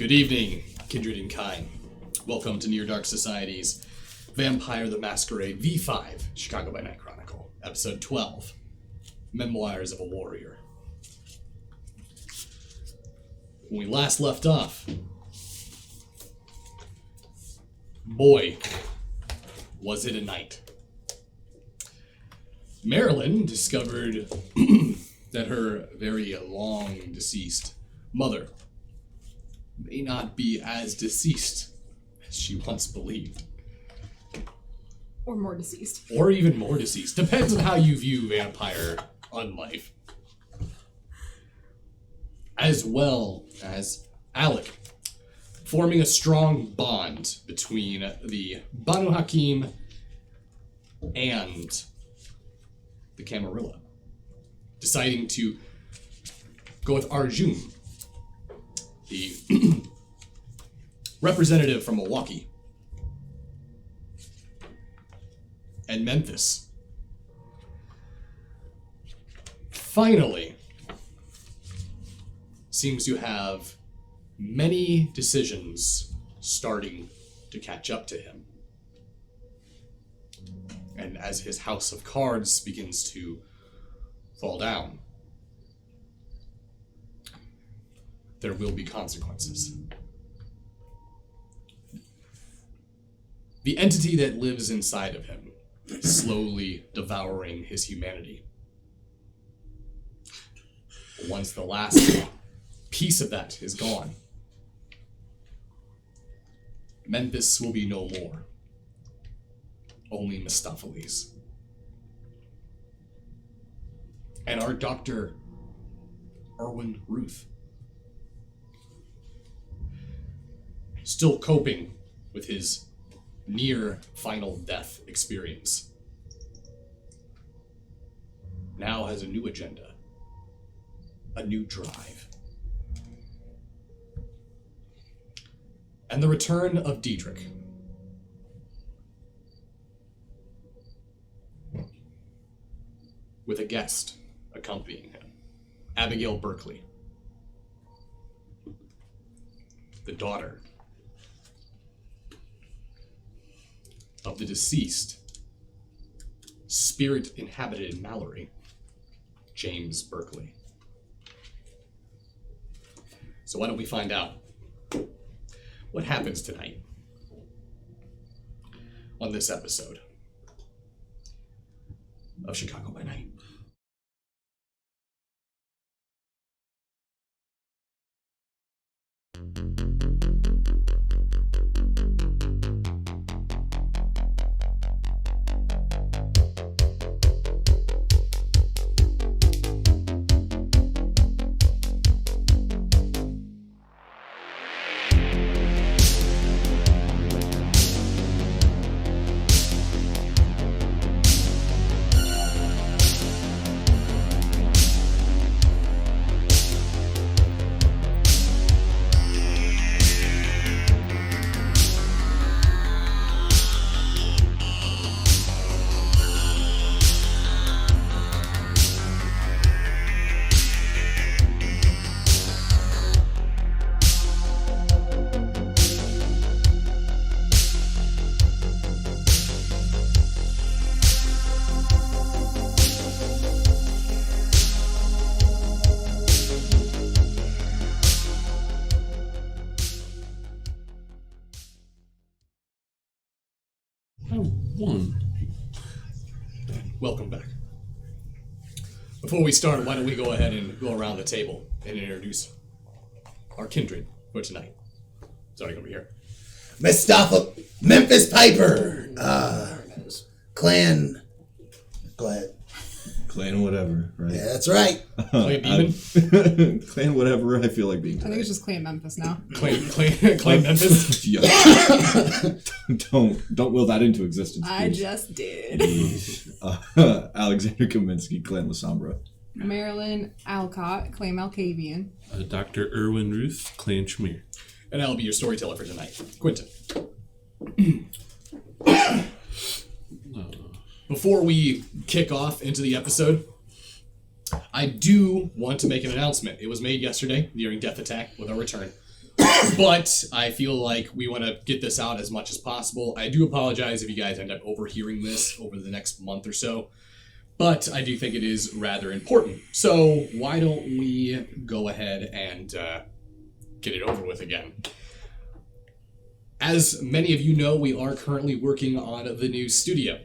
Good evening, kindred and kind. Welcome to Near Dark Society's Vampire the Masquerade V5 Chicago by Night Chronicle, Episode 12, Memoirs of a Warrior. When we last left off, boy, was it a night. Marilyn discovered that her very long deceased mother may not be as deceased as she once believed. Or more deceased. Or even more deceased. Depends on how you view vampire unlife. As well as Alec, forming a strong bond between the Banu Hakim and the Camarilla, deciding to go with Arjun, the representative from Milwaukee, and Memphis. Finally, seems to have many decisions starting to catch up to him. And as his house of cards begins to fall down, there will be consequences. The entity that lives inside of him, slowly devouring his humanity. Once the last piece of that is gone, Memphis will be no more. Only Mistopheles. And our Dr. Erwin Ruth, still coping with his near final death experience, now has a new agenda, a new drive. And the return of Diedrich. With a guest accompanying him, Abigail Berkeley, the daughter of the deceased, spirit-inhabited Mallory, James Berkeley. So why don't we find out what happens tonight on this episode of Chicago by Night. Welcome back. Before we start, why don't we go ahead and go around the table and introduce our kindred for tonight. Starting over here. Memphis Piper. Clan. Go ahead. Clan whatever, right? Yeah, that's right. Clan Demon? Clan whatever, I feel like being today. I think it's just Clan Memphis now. Clan Memphis? Yeah. Don't will that into existence, I please. just did. Alexander Kaminsky, Clan Lasombra. Marilyn Alcott, Clan Malkavian. Dr. Erwin Ruth, Clan Tremere. And I'll be your storyteller for tonight. Quentin. Before we kick off into the episode, I do want to make an announcement. It was made yesterday during Death Attack with our return. But I feel like we want to get this out as much as possible. I do apologize if you guys end up overhearing this over the next month or so, but I do think it is rather important. So why don't we go ahead and get it over with again? As many of you know, we are currently working on the new studio.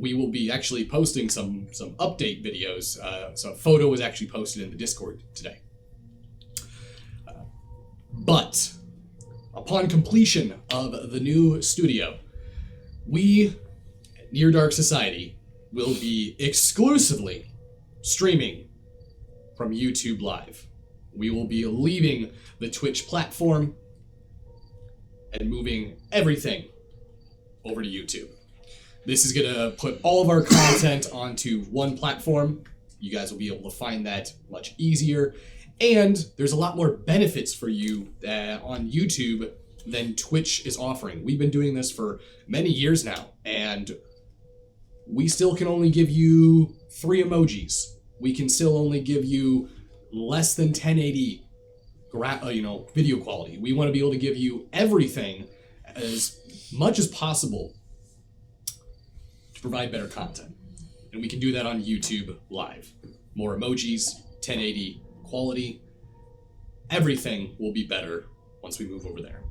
We will be actually posting some update videos. So a photo was actually posted in the Discord today. But upon completion of the new studio, we, Near Dark Society, will be exclusively streaming from YouTube Live. We will be leaving the Twitch platform and moving everything over to YouTube. This is going to put all of our content onto one platform. You guys will be able to find that much easier. And there's a lot more benefits for you on YouTube than Twitch is offering. We've been doing this for many years now, and we still can only give you 3 emojis. We can still only give you less than 1080 video quality. We want to be able to give you everything as much as possible to provide better content. And we can do that on YouTube Live. More emojis, 1080 quality, everything will be better once we move over there.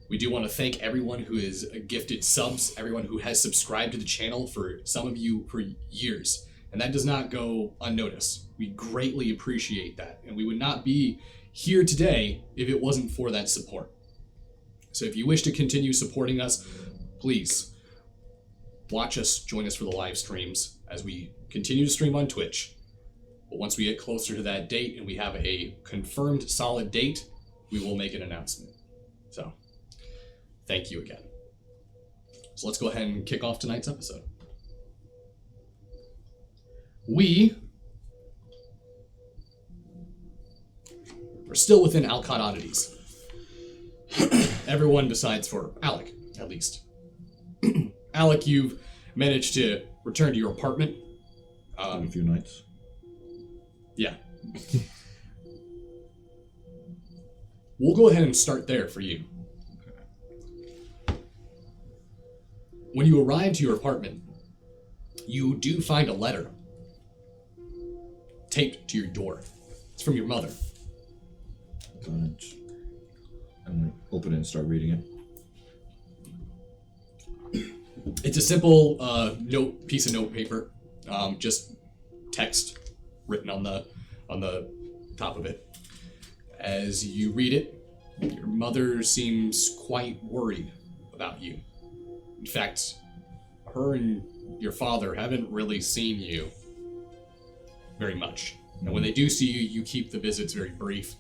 We do want to thank everyone who has gifted subs, everyone who has subscribed to the channel, for some of you for years. And that does not go unnoticed. We greatly appreciate that. And we would not be here today if it wasn't for that support. So if you wish to continue supporting us, please watch us, join us for the live streams as we continue to stream on Twitch. But once we get closer to that date and we have a confirmed solid date, we will make an announcement. So, thank you again. So let's go ahead and kick off tonight's episode. We are still within Alcott oddities. Everyone besides for Alec, at least. Alec, you've managed to return to your apartment. A few nights. Yeah. We'll go ahead and start there for you. When you arrive to your apartment, you do find a letter taped to your door. It's from your mother. I'm gonna open it and start reading it. It's a simple piece of note paper, just text written on the top of it. As you read it, your mother seems quite worried about you. In fact, her and your father haven't really seen you very much. And when they do see you, you keep the visits very brief.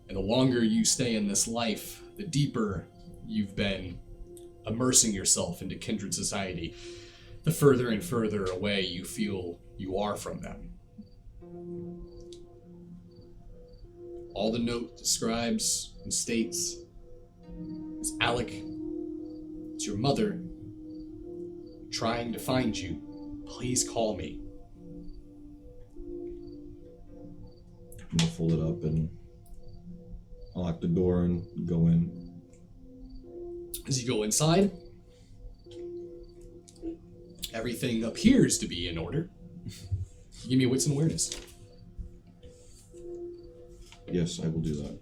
And the longer you stay in this life, the deeper you've been immersing yourself into kindred society, the further and further away you feel you are from them. All the note describes and states is, Alec, it's your mother trying to find you. Please call me. I'm gonna fold it up and unlock the door and go in. As you go inside, everything appears to be in order. Give me a wits and awareness. Yes, I will do that.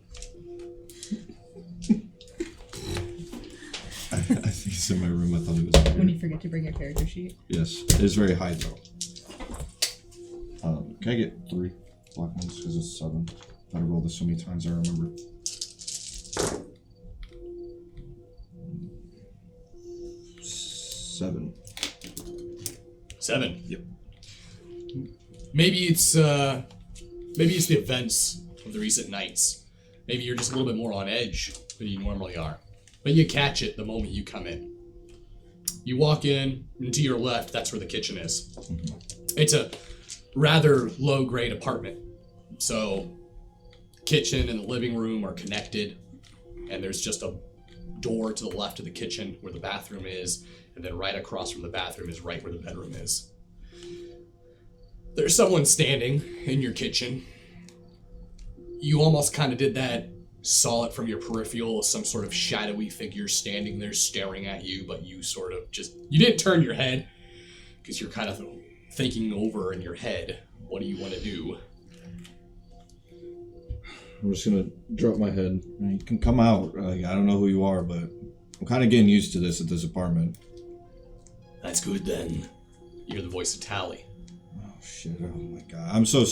I think it's in my room. I thought it was in When here. you forget to bring your character sheet. Yes, it is very high though. Can I get 3 black ones? Because it's 7. I rolled this so many times I remember. Seven. 7. Yep. Maybe it's the events of the recent nights. Maybe you're just a little bit more on edge than you normally are. But you catch it the moment you come in. You walk in, and to your left, that's where the kitchen is. Mm-hmm. It's a rather low-grade apartment. So, kitchen and the living room are connected, and there's just a door to the left of the kitchen where the bathroom is, and then right across from the bathroom is right where the bedroom is. There's someone standing in your kitchen. you almost kind of did that, saw it from your peripheral, some sort of shadowy figure standing there staring at you, but you sort of just, you didn't turn your head, because you're kind of thinking over in your head, what do you want to do? I'm just gonna drop my head. You can come out. Like, I don't know who you are, but I'm kind of getting used to this at this apartment. That's good then. You hear the voice of Tally. Oh shit! Oh my god! I'm so.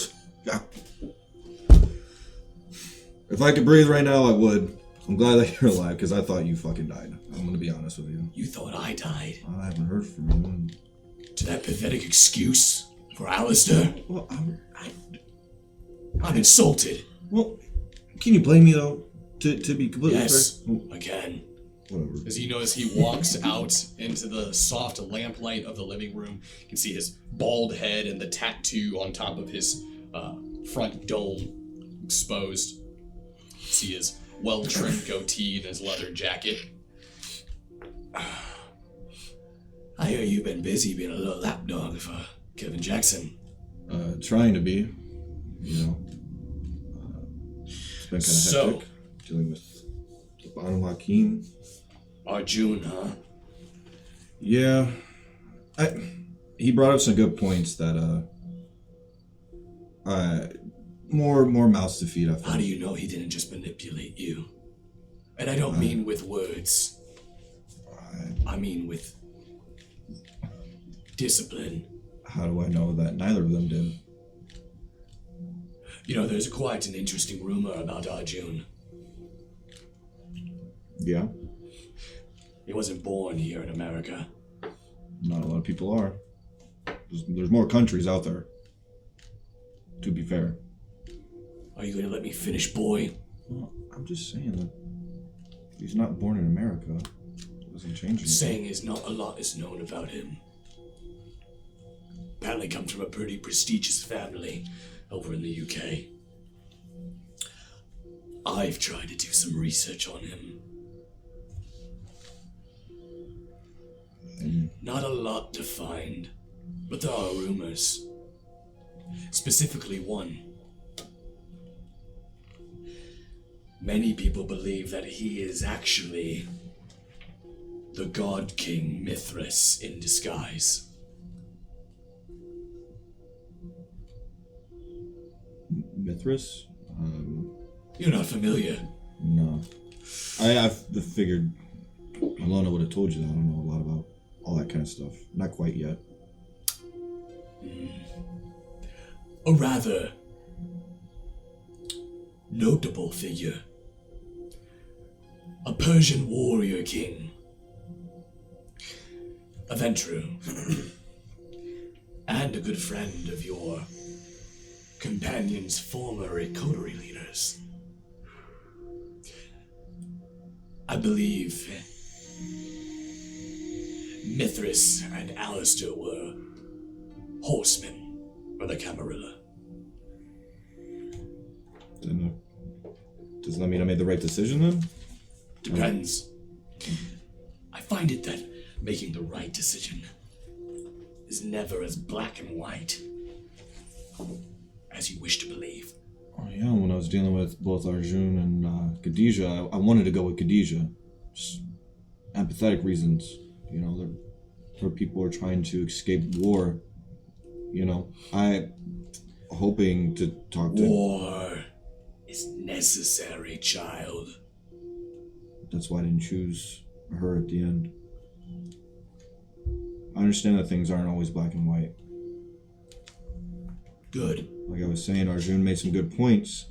If I could breathe right now, I would. I'm glad that you're alive because I thought you fucking died. I'm gonna be honest with you. You thought I died? I haven't heard from you. To that pathetic excuse for Alistair? Well, I'm insulted. Well, can you blame me though? To be completely yes, fair? I can. Whatever. As you notice, he walks out into the soft lamplight of the living room. You can see his bald head and the tattoo on top of his front dome exposed. You see his well-trimmed goatee and his leather jacket. I hear you've been busy being a little lapdog for Kevin Jackson. Trying to be, you know. It's been kind of hectic. Dealing with the Banu Hakim. Arjun, huh? Yeah. He brought up some good points that, more mouths to feed, I think. How do you know he didn't just manipulate you? And I don't mean with words. I mean with discipline. How do I know that neither of them did? You know, there's quite an interesting rumor about Arjun. Yeah. He wasn't born here in America. Not a lot of people are. There's more countries out there. To be fair. Are you going to let me finish, boy? Well, I'm just saying that he's not born in America. It doesn't change anything. Saying is not a lot is known about him. Apparently comes from a pretty prestigious family over in the UK. I've tried to do some research on him. Not a lot to find, but there are rumors. Specifically one. Many people believe that he is actually the God King Mithras in disguise. Mithras? You're not familiar? No. I figured Alona would have told you that. I don't know a lot about all that kind of stuff. Not quite yet. A rather notable figure. A Persian warrior king. A Ventru. And a good friend of your companion's former coterie leaders. I believe Mithras and Alistair were horsemen for the Camarilla. Then, doesn't that mean I made the right decision then? Depends. I find it that making the right decision is never as black and white as you wish to believe. Oh yeah, when I was dealing with both Arjun and Khadijah, I wanted to go with Khadijah. Just empathetic reasons. You know, where people are trying to escape war. You know, I hoping to talk to... War is necessary, child. That's why I didn't choose her at the end. I understand that things aren't always black and white. Good. Like I was saying, Arjun made some good points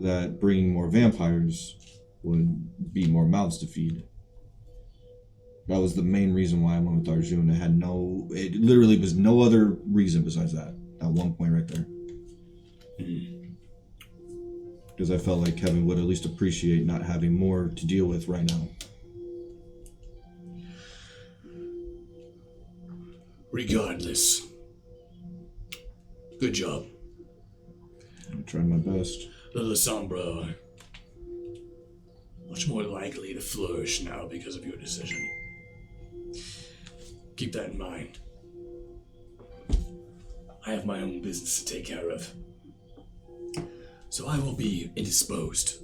that bringing more vampires would be more mouths to feed. That was the main reason why I went with Arjun. It literally was no other reason besides that one point right there. Because I felt like Kevin would at least appreciate not having more to deal with right now. Regardless, good job. I tried my best. The Lasombra are much more likely to flourish now because of your decision. Keep that in mind. I have my own business to take care of. So I will be indisposed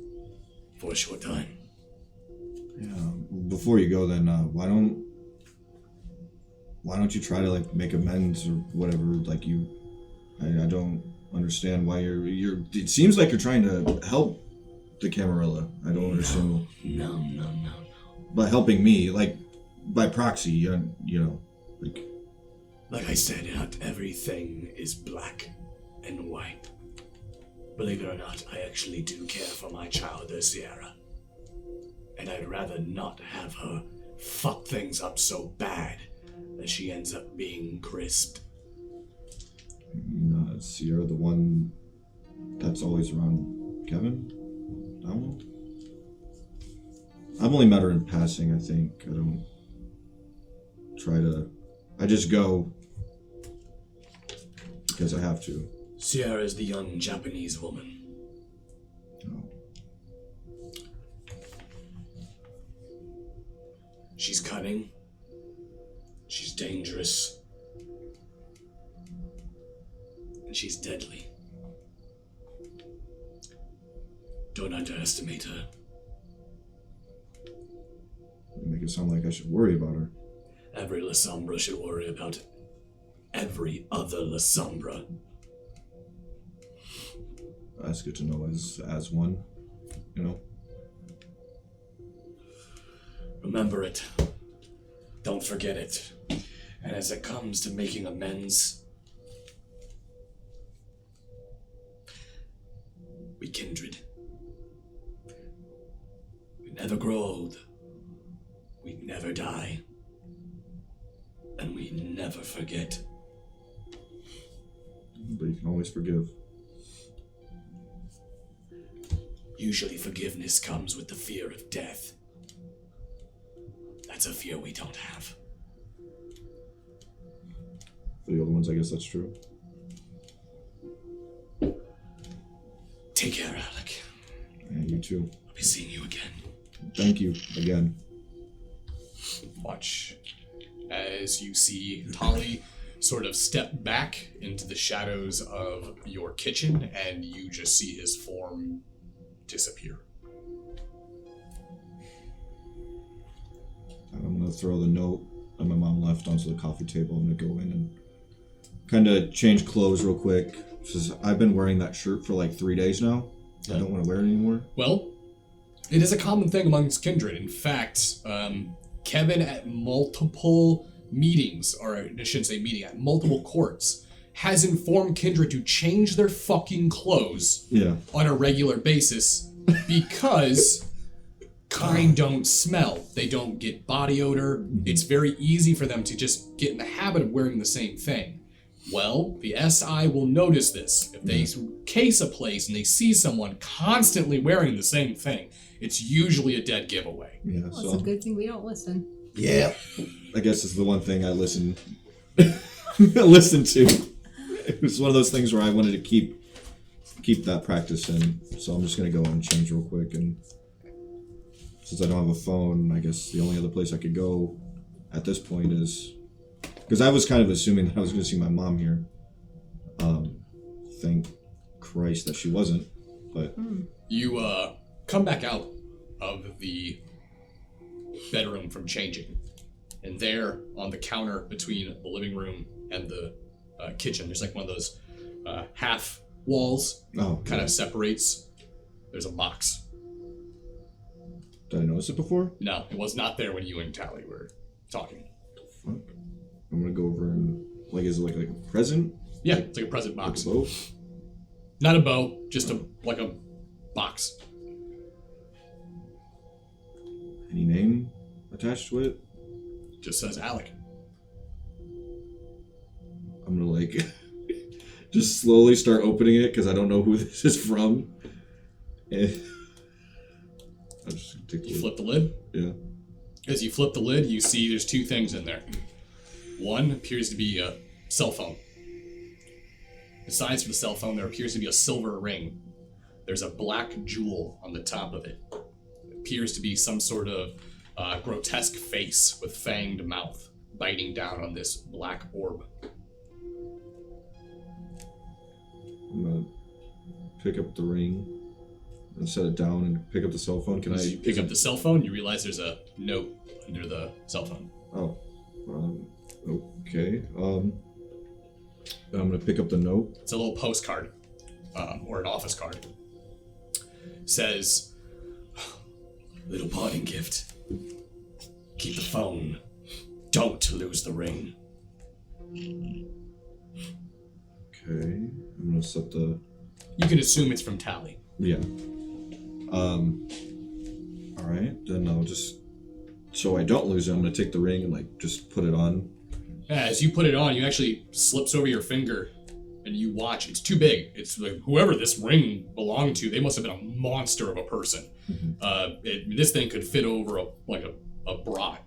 for a short time. Yeah. Before you go, then why don't you try to like make amends or whatever? Like I don't understand why you're. It seems like you're trying to help the Camarilla. I don't understand. No. By helping me, like by proxy, you know, like. Like I said, not everything is black and white. Believe it or not, I actually do care for my child, the Sierra. And I'd rather not have her fuck things up so bad that she ends up being crisped. Sierra, the one that's always around Kevin? That one? I've only met her in passing, I think. I don't try to... I just go because I have to. Sierra is the young Japanese woman. Oh. She's cunning. She's dangerous. And she's deadly. Don't underestimate her. You make it sound like I should worry about her. Every La Sombra should worry about every other La Sombra. That's good to know as one, you know? Remember it. Don't forget it. And as it comes to making amends, we kindred. We never grow old. We never die. And we never forget. But you can always forgive. Usually forgiveness comes with the fear of death. That's a fear we don't have. For the other ones, I guess that's true. Take care, Alec. Yeah, you too. I'll be seeing you again. Thank you again. Watch as you see Tali sort of step back into the shadows of your kitchen, and you just see his form disappear. I'm gonna throw the note that my mom left onto the coffee table. I'm gonna go in and kind of change clothes real quick. Because I've been wearing that shirt for like 3 days now. I don't want to wear it anymore. Well, it is a common thing amongst kindred. In fact, Kevin at multiple meetings, or I shouldn't say meeting, at multiple courts, has informed kindred to change their fucking clothes on a regular basis because kind don't smell. They don't get body odor. It's very easy for them to just get in the habit of wearing the same thing. Well, the SI will notice this. If they case a place and they see someone constantly wearing the same thing, it's usually a dead giveaway. Yeah, Well, so it's a good thing we don't listen. Yeah. I guess it's the one thing I listen to. It was one of those things where I wanted to keep that practice in. So I'm just gonna go and change real quick, and since I don't have a phone, I guess the only other place I could go at this point is because I was kind of assuming that I was gonna see my mom here. Thank Christ that she wasn't, but You come back out of the bedroom from changing, and there on the counter between the living room and the kitchen, there's like one of those half walls kind of separates. There's a box. Did I notice it before? No, it was not there when you and Tally were talking. Fuck. I'm gonna go over and is it like a present? Yeah, it's like a present box. Like a bow? Not a bow, just a box. Any name attached to it? Just says Alec. I'm gonna just slowly start opening it because I don't know who this is from. And I'll just take the You lid. flip the lid. Yeah. As you flip the lid, you see there's two things in there. One appears to be a cell phone. Besides for the cell phone, there appears to be a silver ring. There's a black jewel on the top of it. It appears to be some sort of grotesque face with fanged mouth biting down on this black orb. I'm gonna pick up the ring and set it down and pick up the cell phone. Can As I you pick up the cell phone, you realize there's a note under the cell phone. Oh, okay. I'm gonna pick up the note. It's a little postcard, or an office card. Says, little parting gift. Keep the phone. Don't lose the ring. Okay, I'm gonna set the. You can assume it's from Tally. Yeah. All right, then I'll just. So I don't lose it. I'm gonna take the ring and like just put it on. As you put it on, you actually slips over your finger, and you watch. It's too big. It's like whoever this ring belonged to, they must have been a monster of a person. Mm-hmm. This thing could fit over a brat.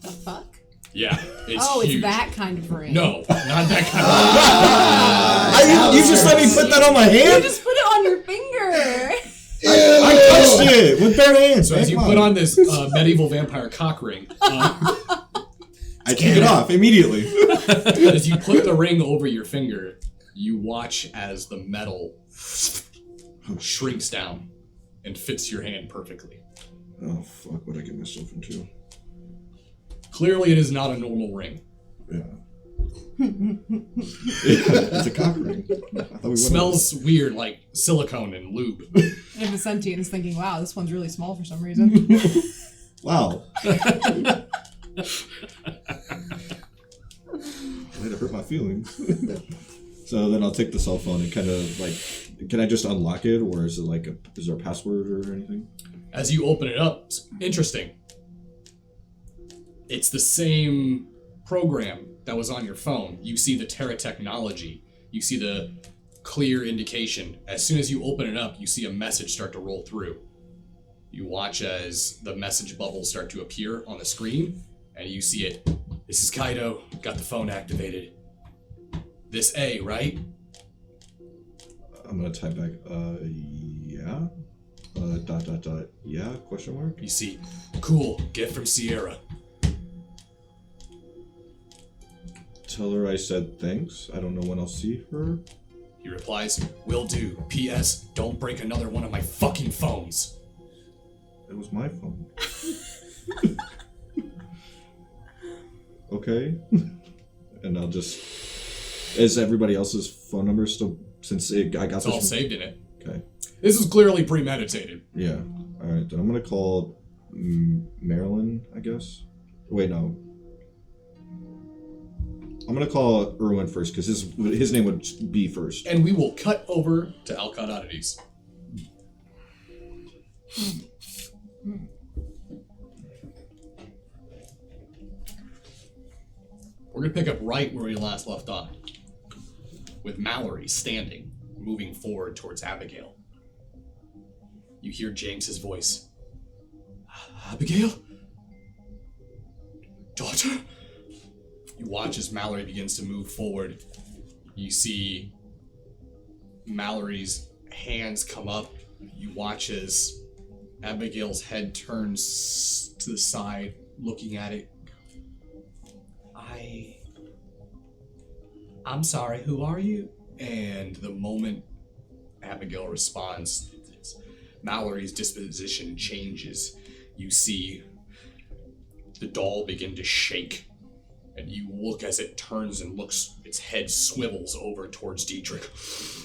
The fuck? Yeah, it's huge. It's that kind of ring. No, not that kind of You just let me put that on my You hand? just put it on your finger. I touched it with bare hands. So as you put on this medieval vampire cock ring, I take it off immediately. as you put the ring over your finger, you watch as the metal shrinks down and fits your hand perfectly. Oh fuck! What I get myself into? Clearly, it is not a normal ring. Yeah. It's a cock ring. I thought we Smells weird, like silicone and lube. And the sentient is thinking, wow, this one's really small for some reason. Wow. Way to hurt my feelings. So then I'll take the cell phone and kind of like, can I just unlock it, or is it like is there a password or anything? As you open it up, it's interesting. It's the same program that was on your phone. You see the Terra technology. You see the clear indication. As soon as you open it up, you see a message start to roll through. You watch as the message bubbles start to appear on the screen, and you see it. This is Kaido. Got the phone activated. This A, right? I'm gonna type back, yeah. Yeah, question mark? You see, cool, gift from Sierra. Tell her I said thanks. I don't know when I'll see her. He replies, will do. P.S. Don't break another one of my fucking phones. It was my phone. Okay. And I'll just... Is everybody else's phone number still... Since I got It's this... all saved in it. Okay. This is clearly premeditated. Yeah. Alright, then I'm gonna call Marilyn, I guess. Wait, no. I'm gonna call Erwin first, because his name would be first. And we will cut over to Alcott Oddities. We're gonna pick up right where we last left off, with Mallory standing, moving forward towards Abigail. You hear James's voice. Abigail? Daughter? You watch as Mallory begins to move forward. You see Mallory's hands come up. You watch as Abigail's head turns to the side, looking at it. I'm sorry, who are you? And the moment Abigail responds, Mallory's disposition changes. You see the doll begin to shake. And you look as it turns and looks, its head swivels over towards Dietrich.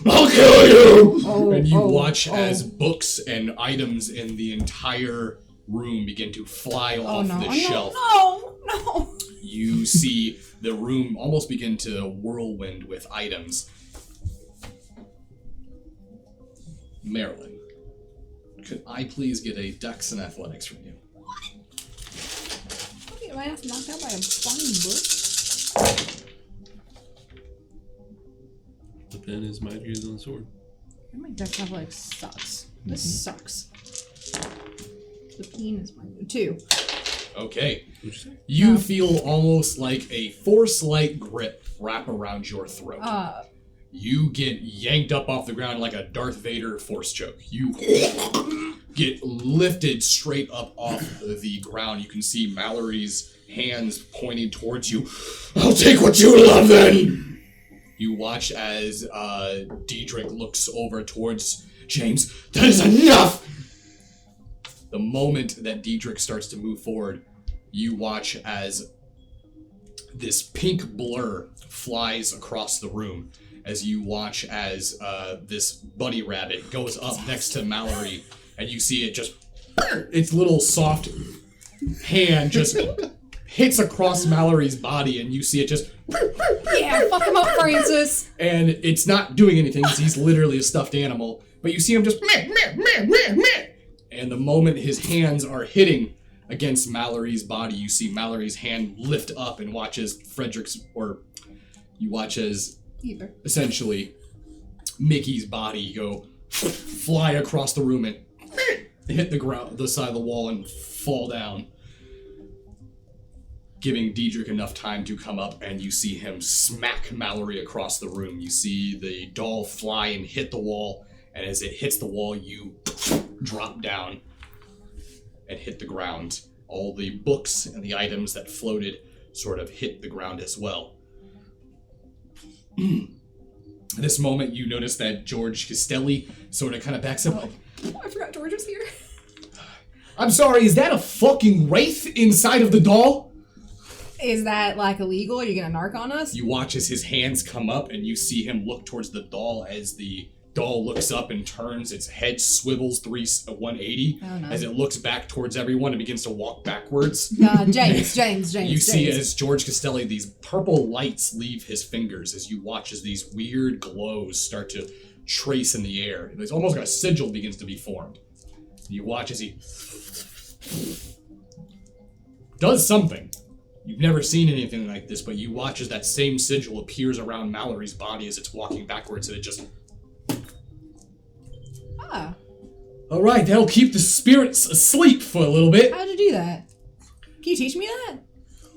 I'll kill you! And you watch as books and items in the entire room begin to fly off the shelf. No! You see the room almost begin to whirlwind with items. Marilyn, could I please get a Dex and Athletics from you? Get my ass knocked out by a flying book. The pen is mightier than the sword. My dex athletics sucks. This sucks. The peen is mine. 2. Okay. What'd you say? You feel almost like a force-like grip wrap around your throat. You get yanked up off the ground like a Darth Vader force choke. You get lifted straight up off the ground. You can see Mallory's hands pointing towards you. I'll take what you love then! You watch as Diedrich looks over towards James. That is enough! The moment that Diedrich starts to move forward, you watch as this pink blur flies across the room. As you watch as this bunny rabbit goes up next to Mallory, and you see it just, its little soft hand just hits across Mallory's body, and you see it just, Yeah, fuck him up, Francis. and it's not doing anything because he's literally a stuffed animal, but you see him just, meh, meh, meh, meh, meh. And the moment his hands are hitting against Mallory's body, you see Mallory's hand lift up and watches you watch as Either. essentially Mickey's body go fly across the room and hit the ground, the side of the wall, and fall down, giving Diedrich enough time to come up, and you see him smack Mallory across the room. You see the doll fly and hit the wall, and as it hits the wall, you drop down and hit the ground. All the books and the items that floated sort of hit the ground as well. At this moment, you notice that George Castelli sort of kind of backs up. Oh, I forgot George was here. I'm sorry, is that a fucking wraith inside of the doll? Is that like illegal? Are you gonna narc on us? You watch as his hands come up and you see him look towards the doll as the doll looks up and turns, its head swivels 180 Oh, no. as it looks back towards everyone and begins to walk backwards. James. You see as George Castelli, these purple lights leave his fingers as you watch as these weird glows start to trace in the air. It's almost like a sigil begins to be formed. You watch as he does something. You've never seen anything like this, but you watch as that same sigil appears around Mallory's body as it's walking backwards, and it just... Ah, All right, that'll keep the spirits asleep for a little bit. how'd you do that? Can you teach me that?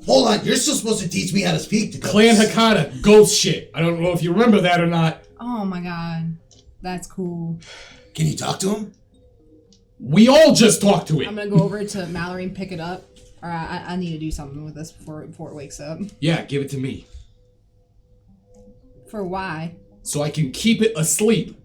Hold on, you're still supposed to teach me how to speak to ghosts. Clan Hakata, ghost shit. I don't know if you remember that or not. Oh my god, that's cool. Can you talk to him? We all just talked to I'm it. gonna go over to Mallory and pick it up. Or I need to do something with this before it wakes up. Yeah, give it to me. For why? So I can keep it asleep.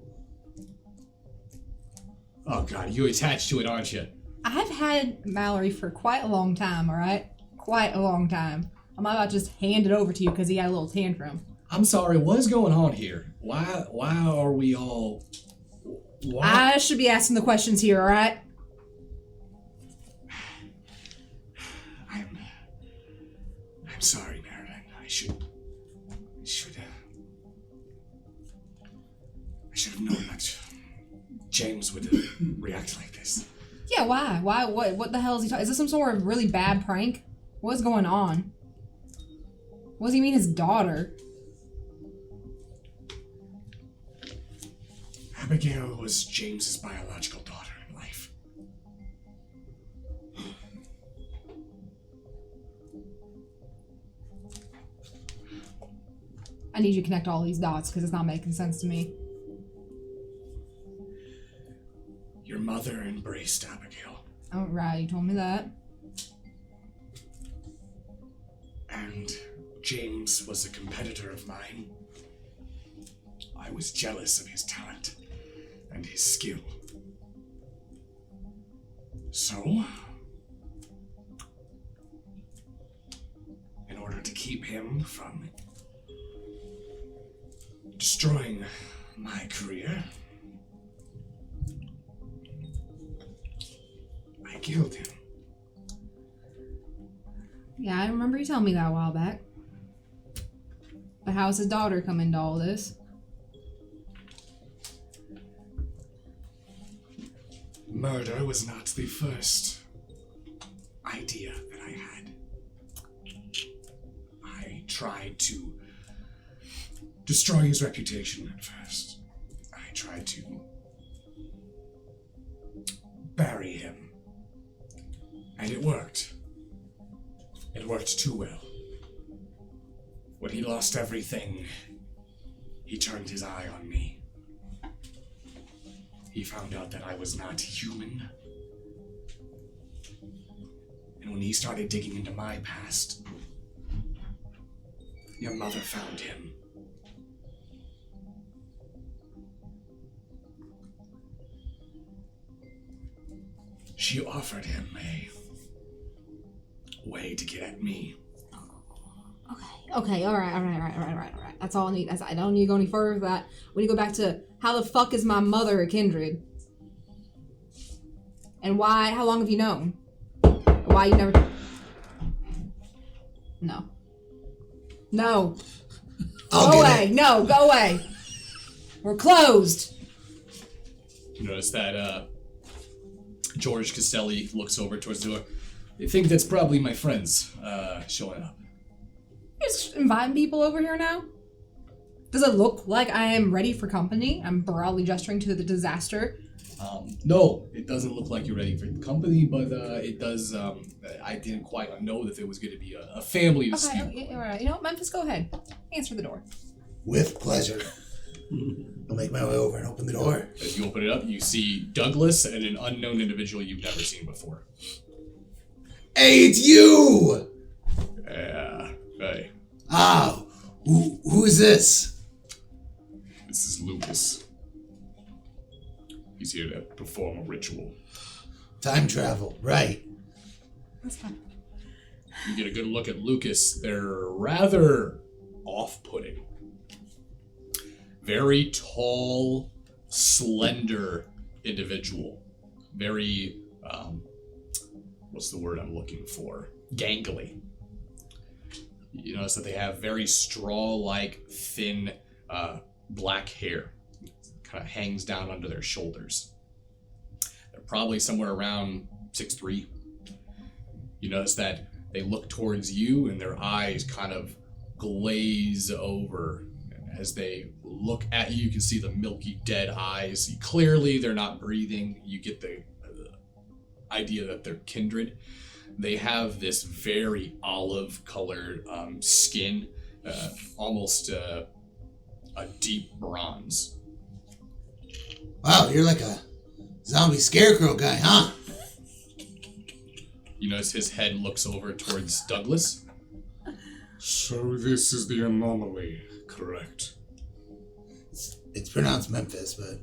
Oh god, you attached to it, aren't you? I've had Mallory for quite a long time, alright? Quite a long time. I'm not about to just hand it over to you because he had a little tantrum. I'm sorry, what is going on here? Why are we all... Why? I should be asking the questions here, alright? I'm sorry, Marilyn. I should have known that James would react like this. Yeah, why? Why? What the hell is he talking? Is this some sort of really bad prank? What's going on? What does he mean his daughter? Abigail was James's biological daughter in life. I need you to connect all these dots because it's not making sense to me. Your mother embraced Abigail, Oh, right, you told me that. and James was a competitor of mine. I was jealous of his talent and his skill. So, in order to keep him from destroying my career, I killed him. Yeah, I remember you telling me that a while back. But how's his daughter come into all this? Murder was not the first idea that I had. I tried to destroy his reputation at first. I tried to bury him. And it worked. It worked too well. When he lost everything, he turned his eye on me. He found out that I was not human. And when he started digging into my past, your mother found him. She offered him a way to get at me. Okay, all right. That's all I need. I don't need to go any further with that. We need to go back to how the fuck is my mother a kindred? And why, how long have you known? Why you never... No. No. Go away. No, go away. We're closed. You notice that George Castelli looks over towards the door. I think that's probably my friends showing up. You're just inviting people over here now? Does it look like I am ready for company? I'm broadly gesturing to the disaster. No, it doesn't look like you're ready for the company, but it does. I didn't quite know that there was going to be a family to speak. Okay, all right. You know what, Memphis, go ahead. Answer the door. With pleasure. I'll make my way over and open the door. As you open it up, you see Douglas and an unknown individual you've never seen before. Hey, it's you! Yeah, hey. Ah, who is this? This is Lucas. He's here to perform a ritual. Time travel, right. That's fine. You get a good look at Lucas. They're rather off-putting. Very tall, slender individual. Very, what's the word I'm looking for? Gangly. You notice that they have very straw-like, thin, black hair. Kind of hangs down under their shoulders. They're probably somewhere around 6'3". You notice that they look towards you and their eyes kind of glaze over. As they look at you, you can see the milky dead eyes. Clearly, they're not breathing. You get the idea that they're kindred. They have this very olive-colored skin, almost a deep bronze. Wow, you're like a zombie scarecrow guy, huh? You notice his head looks over towards Douglas. So this is the anomaly, correct? It's pronounced Memphis, but...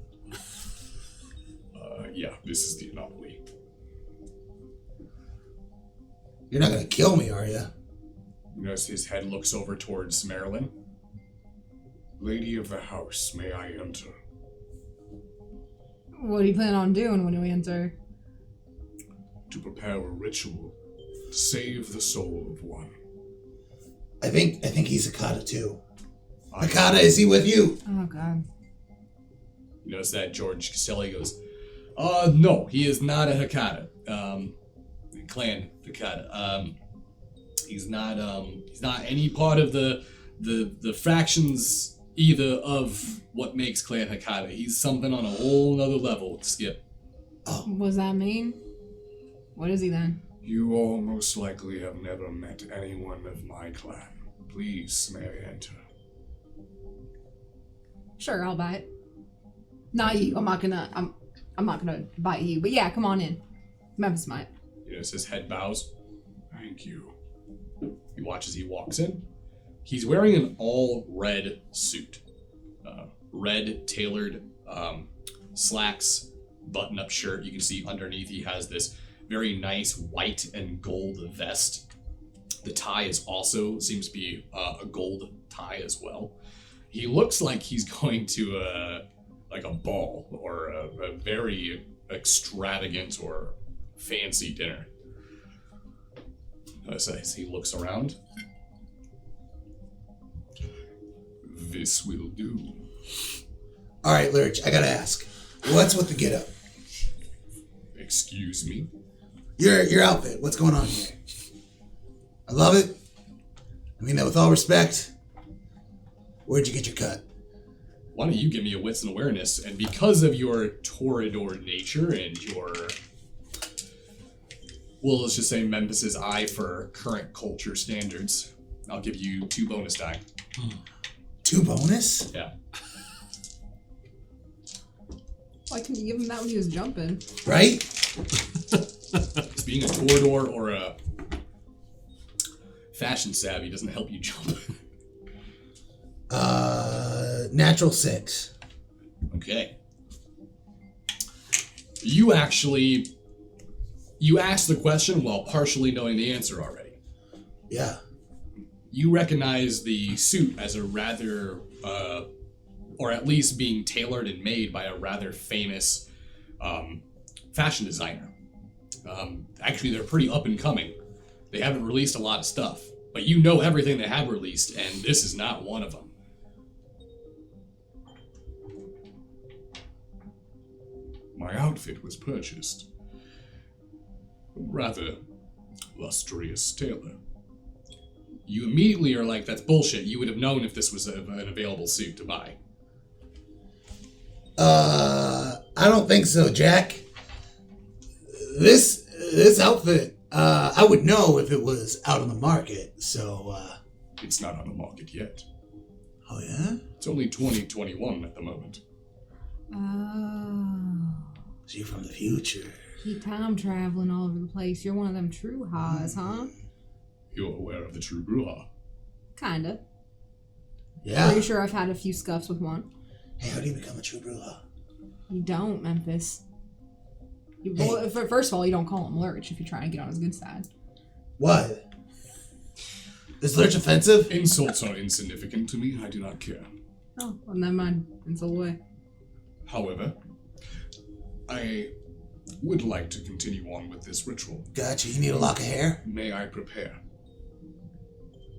Yeah, this is the anomaly. You're not gonna kill me, are you? You notice his head looks over towards Marilyn. Lady of the house, may I enter? What do you plan on doing when we enter? To prepare a ritual to save the soul of one. I think he's Hakata too. Hakata, is he with you? Oh, God. You notice that George Castelli goes, no, he is not a Hakata. Clan Hakata. He's not any part of the fractions either of what makes Clan Hakata. He's something on a whole nother level, Skip. Oh. What does that mean? What is he then? You all most likely have never met anyone of my clan. Please, may I enter? Sure, I'll buy it. Not you. I'm not gonna buy you. But yeah, come on in. Memphis might. You notice his head bows. Thank you. You watch as he walks in. He's wearing an all red suit. Red tailored slacks, button up shirt. You can see underneath he has this very nice white and gold vest. The tie is also seems to be a gold tie as well. He looks like he's going to like a ball or a very extravagant or fancy dinner. As he looks around. This will do. All right, Lurch, I gotta ask. What's with the getup? Excuse me? Your outfit, what's going on here? I love it. I mean that with all respect. Where'd you get your cut? Why don't you give me a wits and awareness? And because of your Toreador nature and your, well, let's just say Memphis's eye for current culture standards, I'll give you 2 bonus die. 2 bonus? Yeah. Why couldn't you give him that when he was jumping? Right? Because being a Toreador or a fashion savvy doesn't help you jump. Natural 6. Okay. You actually You asked the question while partially knowing the answer already. Yeah. You recognize the suit as a rather, or at least being tailored and made by a rather famous fashion designer. Actually, they're pretty up and coming. They haven't released a lot of stuff, but you know everything they have released, and this is not one of them. My outfit was purchased. Rather lustrous tailor. You immediately are like, that's bullshit. You would have known if this was an available suit to buy. I don't think so, Jack. This outfit, I would know if it was out on the market, so, It's not on the market yet. Oh, yeah? It's only 2021 at the moment. Oh. So you're from the future. Keep time traveling all over the place. You're one of them true haws, huh? You're aware of the true Bruja. Kinda. Yeah. Pretty sure I've had a few scuffs with one. Hey, how do you become a true Bruja? You don't, Memphis. Hey. Well, first of all, you don't call him Lurch if you're trying to get on his good side. What? Is Lurch offensive? Insults are insignificant to me. I do not care. Oh, well, never mind. Insult away. However, I would like to continue on with this ritual. Gotcha. You need a lock of hair? May I prepare?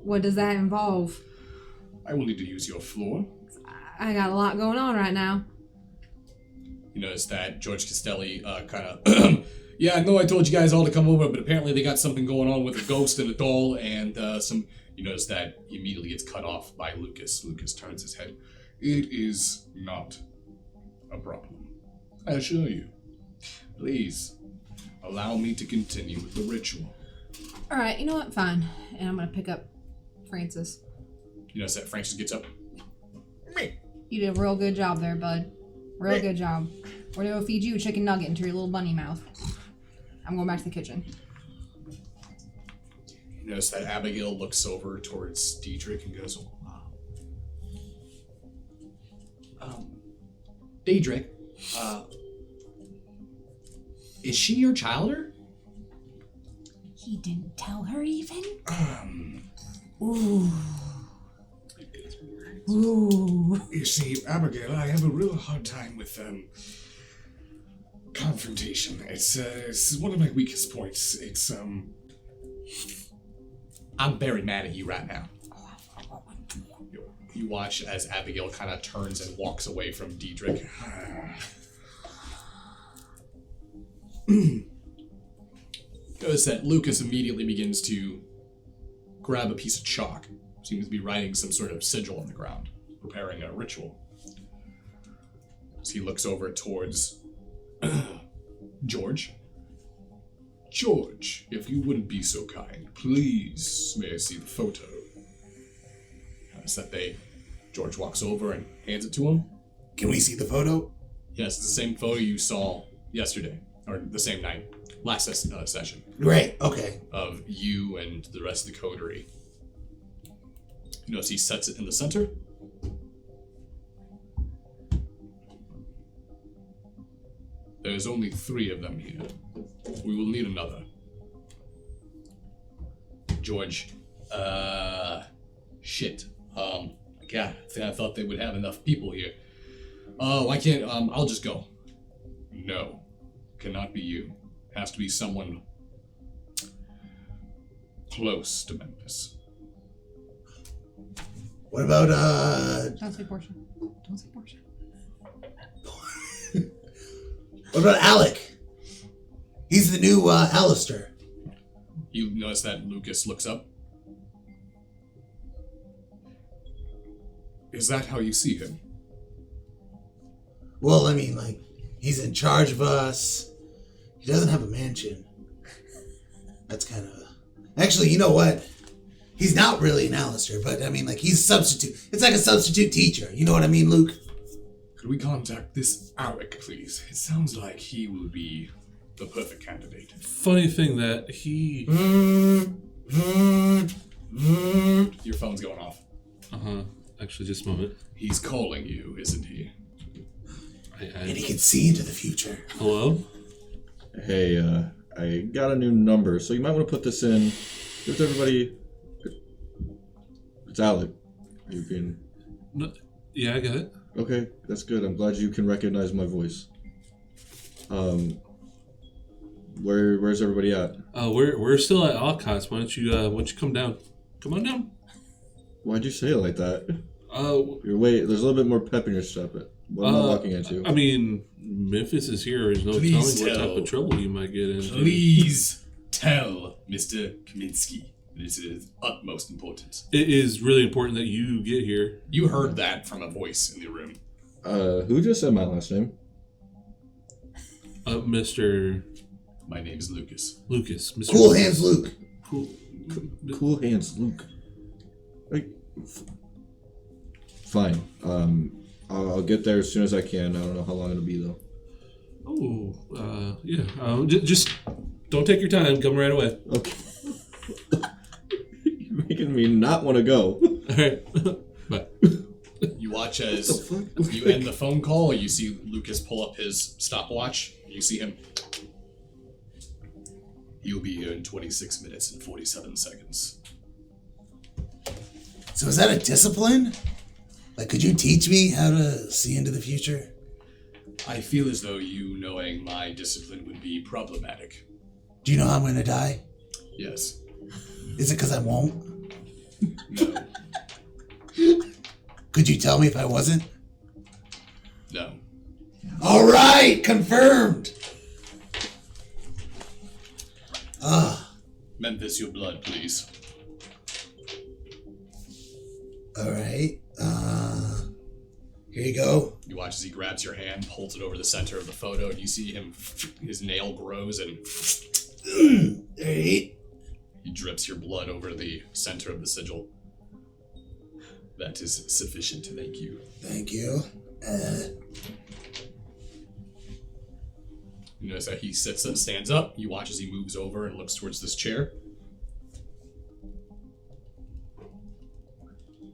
What does that involve? I will need to use your floor. I got a lot going on right now. You notice that George Castelli kind of, yeah, I know I told you guys all to come over, but apparently they got something going on with a ghost and a doll and some, you notice that he immediately gets cut off by Lucas. Lucas turns his head. It is not a problem. I assure you. Please, allow me to continue with the ritual. All right, you know what? Fine. And I'm going to pick up Francis. You notice that Francis gets up. You did a real good job there, bud. Real good job. We're going to go feed you a chicken nugget into your little bunny mouth. I'm going back to the kitchen. You notice that Abigail looks over towards Diedrich and goes, Diedrich, is she your childer? He didn't tell her even? Ooh. Ooh. You see, Abigail, I have a real hard time with, confrontation. It's one of my weakest points. I'm very mad at you right now. You watch as Abigail kind of turns and walks away from Diedrich. Notice that Lucas immediately begins to grab a piece of chalk. Seems to be writing some sort of sigil on the ground, preparing a ritual. As he looks over towards George. George, if you wouldn't be so kind, please may I see the photo? Notice that George walks over and hands it to him. Can we see the photo? Yes, it's the same photo you saw yesterday, or the same night, last session, Great. Okay. of you and the rest of the coterie. You notice he sets it in the center. There's only 3 of them here. We will need another. George, shit. God, I thought they would have enough people here. Why can't, I'll just go. No, cannot be you. Has to be someone close to Memphis. What about, Don't say Portia. Don't say Portia. what about Alec? He's the new, Alistair. You notice that Lucas looks up. Is that how you see him? Well, I mean, like, he's in charge of us. He doesn't have a mansion. That's kind of... Actually, you know what? He's not really an Alistair, but I mean, like, he's a substitute. It's like a substitute teacher. You know what I mean, Luke? Could we contact this Alec, please? It sounds like he will be the perfect candidate. Funny thing that he... Your phone's going off. Actually, just a moment. He's calling you, isn't he? And he can see into the future. Hello? Hey, I got a new number, so you might want to put this in. Give it to everybody. It's Alec. You can. No, yeah, I got it. Okay, that's good. I'm glad you can recognize my voice. Where's everybody at? We're still at Alcott's. Why don't you come down? Come on down. Why'd you say it like that? There's There's a little bit more pep in your step. What am I walking into? I mean, Memphis is here. There's no Please telling what tell. type of trouble you might get into. Please tell Mr. Kaminsky. This is utmost importance. It is really important that you get here. You heard that from a voice in the room. Who just said my last name? Mr. My name is Lucas. Lucas. Mr. Cool Hands Luke. Cool Hands Luke. Like, fine. I'll get there as soon as I can. I don't know how long it'll be though. Oh, yeah. Just don't take your time. Come right away. Okay. You're making me not want to go. All right. Bye. You watch as you end the phone call. You see Lucas pull up his stopwatch. You see him. You'll be here in 26 minutes and 47 seconds. So is that a discipline? Like, could you teach me how to see into the future? I feel as though you knowing my discipline would be problematic. Do you know how I'm going to die? Yes. Is it because I won't? No. Could you tell me if I wasn't? No. All right, confirmed. Memphis, your blood, please. All right. Here you go. You watch as he grabs your hand, pulls it over the center of the photo, and you see him, his nail grows, and All right. he drips your blood over the center of the sigil. That is sufficient, thank you. Thank you. You notice that he stands up. You watch as he moves over and looks towards this chair.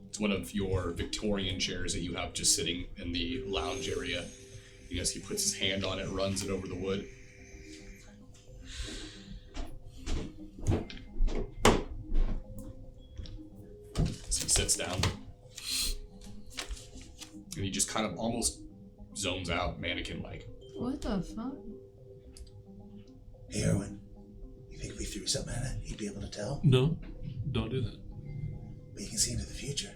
It's one of your Victorian chairs that you have just sitting in the lounge area. You notice he puts his hand on it, runs it over the wood. So he sits down. And he just kind of almost zones out, mannequin-like. What the fuck? Hey, Erwin. You think if we threw something at it, he'd be able to tell? No, don't do that. But he can see into the future.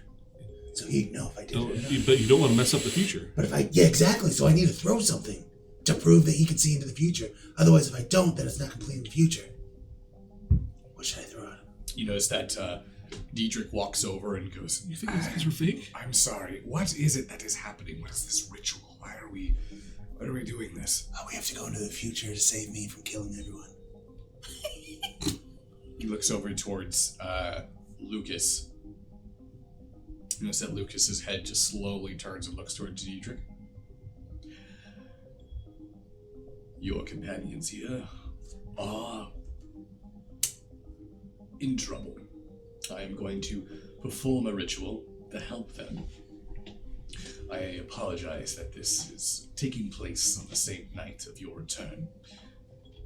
So he'd know if I did it or not. But you don't want to mess up the future. But if I... Yeah, exactly. So I need to throw something to prove that he can see into the future. Otherwise, if I don't, then it's not completely in the future. What should I throw at him? You notice that Diedrich walks over and goes, You think these things are fake? I'm sorry. What is it that is happening? What is this ritual? Why are we doing this? Oh, we have to go into the future to save me from killing everyone. he looks over towards Lucas. You notice that Lucas's head just slowly turns and looks towards Diedrich. Your companions here are in trouble. I am going to perform a ritual to help them. I apologize that this is taking place on the same night of your return.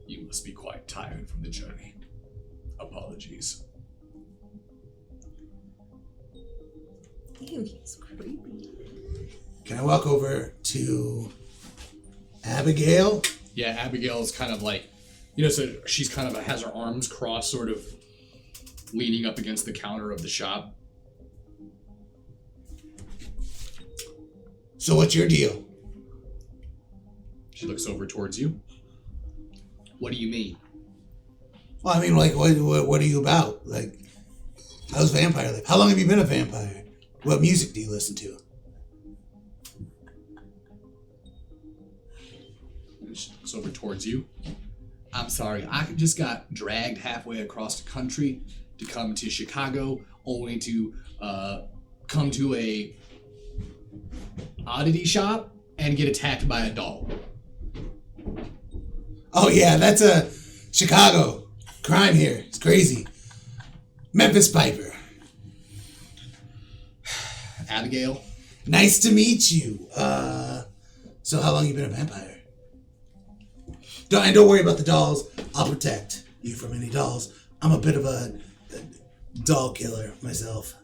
You must be quite tired from the journey. Apologies. Ew, he's creepy. Can I walk over to Abigail? Yeah, Abigail's kind of like, you know, so she's kind of has her arms crossed, sort of leaning up against the counter of the shop. So what's your deal? She looks over towards you. What do you mean? Well, I mean, like, what are you about? Like, how's vampire life? How long have you been a vampire? What music do you listen to? She looks over towards you. I'm sorry, I just got dragged halfway across the country to come to Chicago, only to come to a oddity shop and get attacked by a doll. Oh, yeah, that's a Chicago crime here. It's crazy. Memphis Piper. Abigail? Nice to meet you. So how long you been a vampire? Don't worry about the dolls. I'll protect you from any dolls. I'm a bit of a doll killer myself.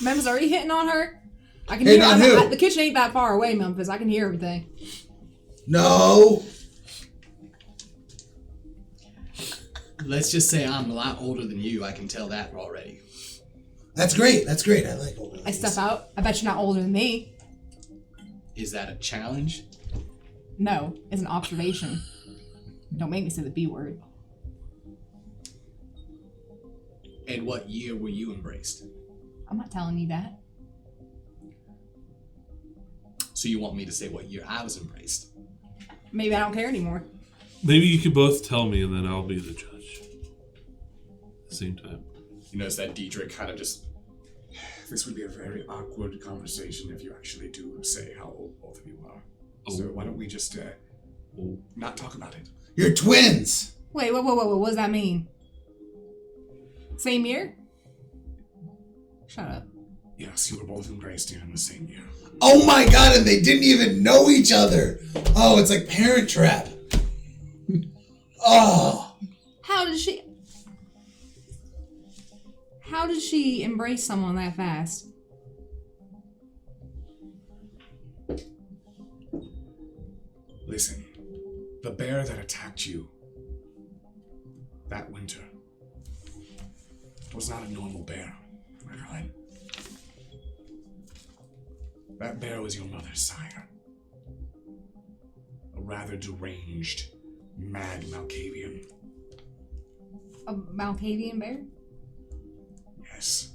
Memphis, are you hitting on her? I can Hitting hear. on who? The kitchen ain't that far away, Memphis. I can hear everything. No. Let's just say I'm a lot older than you. I can tell that already. That's great. That's great. I like older I ladies. step out. I bet you're not older than me. Is that a challenge? No, it's an observation. Don't make me say the B word. And what year were you embraced? I'm not telling you that. So you want me to say what year I was embraced? Maybe I don't care anymore. Maybe you could both tell me, and then I'll be the judge. At the same time. You notice that Diedrich kind of just... This would be a very awkward conversation if you actually do say how old both of you are. Oh. So why don't we just not talk about it? You're twins. Wait, what does that mean? Same year? Shut up. Yes, you were both embraced in the same year. Oh my god, and they didn't even know each other. Oh, it's like Parent Trap. Oh. How did she embrace someone that fast? Listen, the bear that attacked you that winter was not a normal bear, right? That bear was your mother's sire. A rather deranged, mad Malkavian. A Malkavian bear? Yes.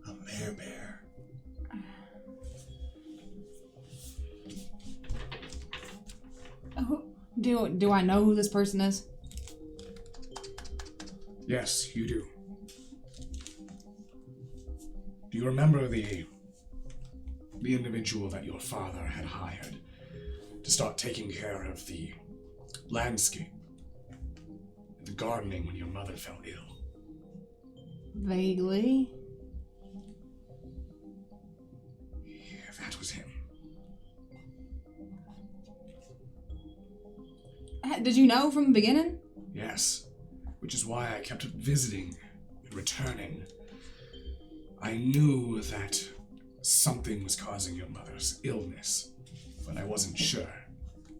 A mare bear. Oh, do I know who this person is? Yes, you do. Do you remember the individual that your father had hired to start taking care of the landscape, the gardening when your mother fell ill? Vaguely. Yeah, that was him. Did you know from the beginning? Yes, which is why I kept visiting and returning. I knew that something was causing your mother's illness, but I wasn't sure.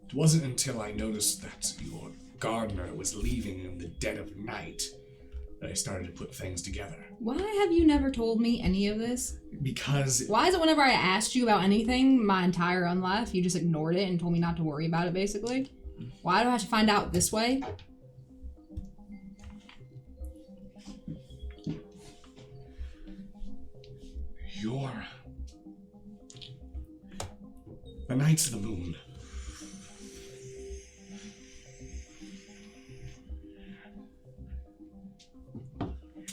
It wasn't until I noticed that your gardener was leaving in the dead of night that I started to put things together. Why have you never told me any of this? Because Why is it whenever I asked you about anything my entire unlife, you just ignored it and told me not to worry about it, basically? Why do I have to find out this way? the Knights of the Moon.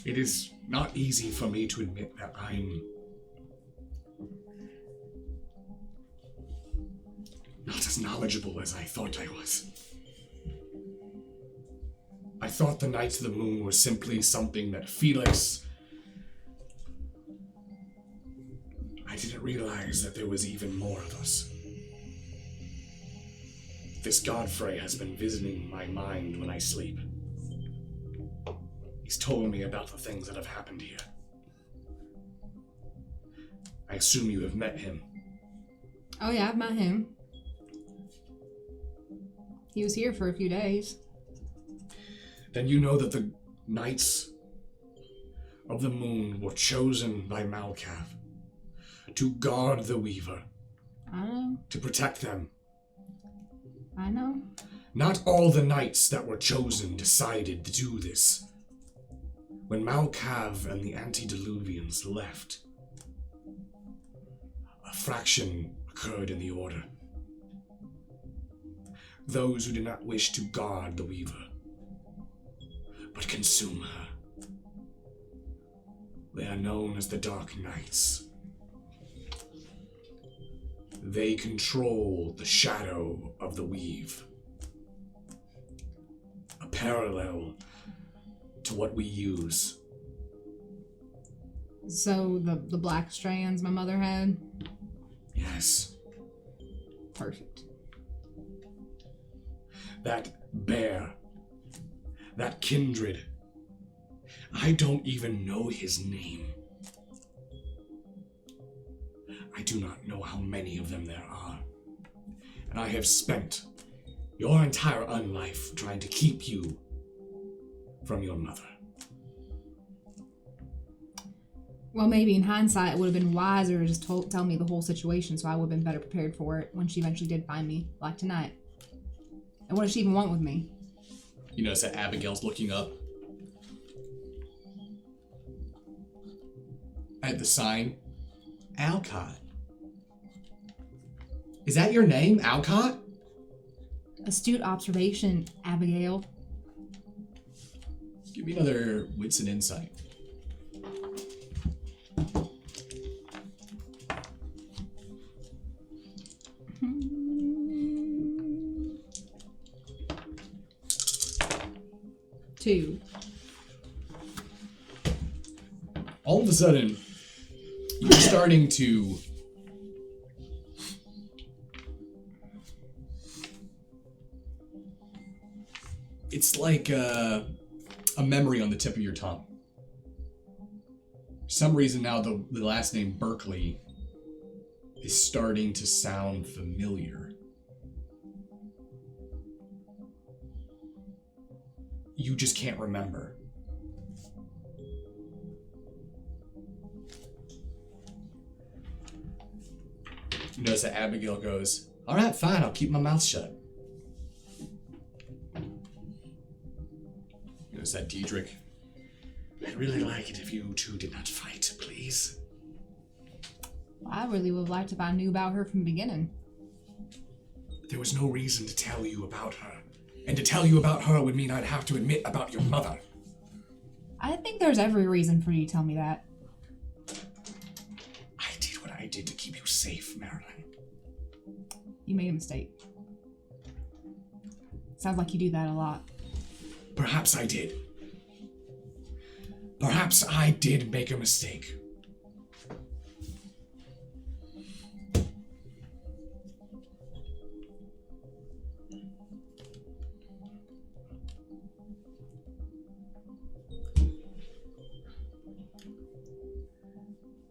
It is not easy for me to admit that I'm not as knowledgeable as I thought I was. I thought the Knights of the Moon were simply something that Felix... I didn't realize that there was even more of us. This Godfrey has been visiting my mind when I sleep. He's told me about the things that have happened here. I assume you have met him. Oh yeah, I've met him. He was here for a few days. Then you know that the Knights of the Moon were chosen by Malkav to guard the Weaver, I know. to protect them. I know. Not all the knights that were chosen decided to do this. When Malkav and the Antediluvians left, a fraction occurred in the Order. Those who did not wish to guard the Weaver, but consume her. They are known as the Dark Knights. They control the shadow of the weave. A parallel to what we use. So the black strands my mother had? Yes. Perfect. that bear, that kindred. I don't even know his name. I do not know how many of them there are. And I have spent your entire unlife trying to keep you from your mother. Well, maybe in hindsight it would have been wiser to just tell me the whole situation so I would have been better prepared for it when she eventually did find me, like tonight. And what does she even want with me? You notice that Abigail's looking up at the sign. Alcott. Is that your name, Alcott? Astute observation, Abigail. Give me another wits and insight. Two. All of a sudden, you're starting to it's like a memory on the tip of your tongue. For some reason now the last name Berkeley is starting to sound familiar. You just can't remember. You notice that Abigail goes, "All right, fine, I'll keep my mouth shut." You notice that Diedrich, "I'd really like it if you two did not fight, please." I really would have liked if I knew about her from the beginning. There was no reason to tell you about her. And to tell you about her would mean I'd have to admit about your mother. I think there's every reason for you to tell me that. I did what I did to keep you safe, Marilyn. You made a mistake. Sounds like you do that a lot. Perhaps I did. Perhaps I did make a mistake.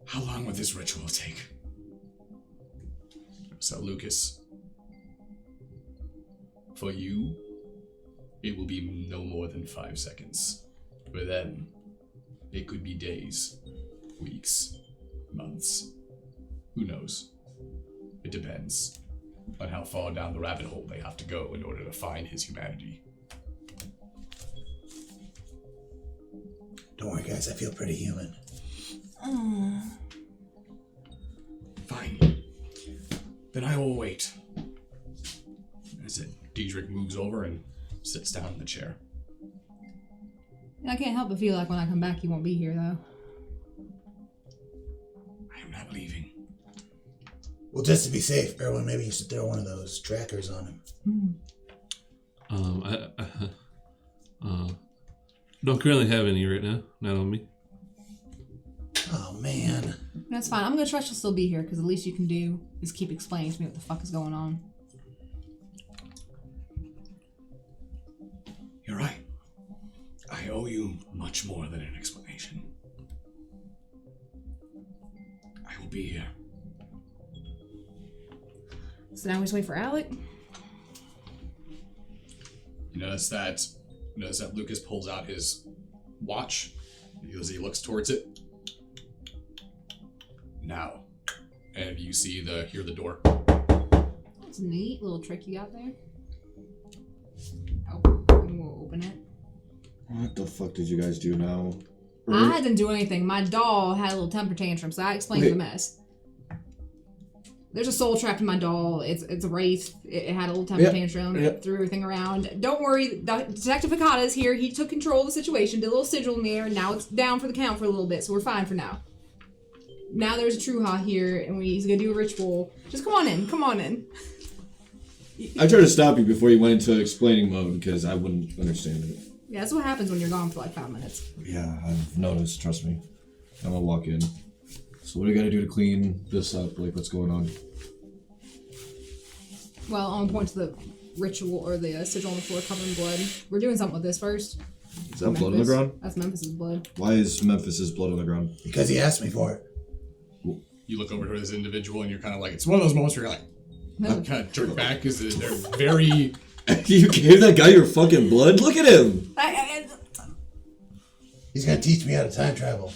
How long would this ritual take? So, Lucas, for you, it will be no more than 5 seconds. For them, it could be days, weeks, months. Who knows? It depends on how far down the rabbit hole they have to go in order to find his humanity. Don't worry, guys. I feel pretty human. Fine. Then I will wait. As it, Diedrich moves over and sits down in the chair. I can't help but feel like when I come back you won't be here, though. I am not leaving. Well, just to be safe, Erwin, maybe you should throw one of those trackers on him. Don't currently have any right now. Not on me. Oh, man. That's fine. I'm gonna trust you'll still be here, because the least you can do is keep explaining to me what the fuck is going on. You're right. I owe you much more than an explanation. I will be here. So now we just wait for Alec? You notice that Lucas pulls out his watch. He looks towards it. Now. And you hear the door. That's a neat little trick you got there. Oh, and we'll open it. What the fuck did you guys do now? I didn't do anything. My doll had a little temper tantrum, so I explained the mess. There's a soul trapped in my doll. It's a wraith. It had a little temper tantrum. It threw everything around. Don't worry. Detective Hakata is here. He took control of the situation, did a little sigil in the air. Now it's down for the count for a little bit, so we're fine for now. Now there's a Truha here, and he's going to do a ritual. Just come on in. Come on in. I tried to stop you before you went into explaining mode because I wouldn't understand it. Yeah, that's what happens when you're gone for like 5 minutes. Yeah, I've noticed, trust me. I'm gonna walk in. So what do you gotta do to clean this up? Like, what's going on? Well, I'm going to point to the ritual or the sigil on the floor covered in blood. We're doing something with this first. Is that blood on the ground? That's Memphis's blood. Why is Memphis's blood on the ground? Because he asked me for it. You look over to this individual and you're kind of like, it's one of those moments where you're like, I'm kind of jerk back because they're very... You gave that guy your fucking blood? Look at him! He's gonna teach me how to time travel.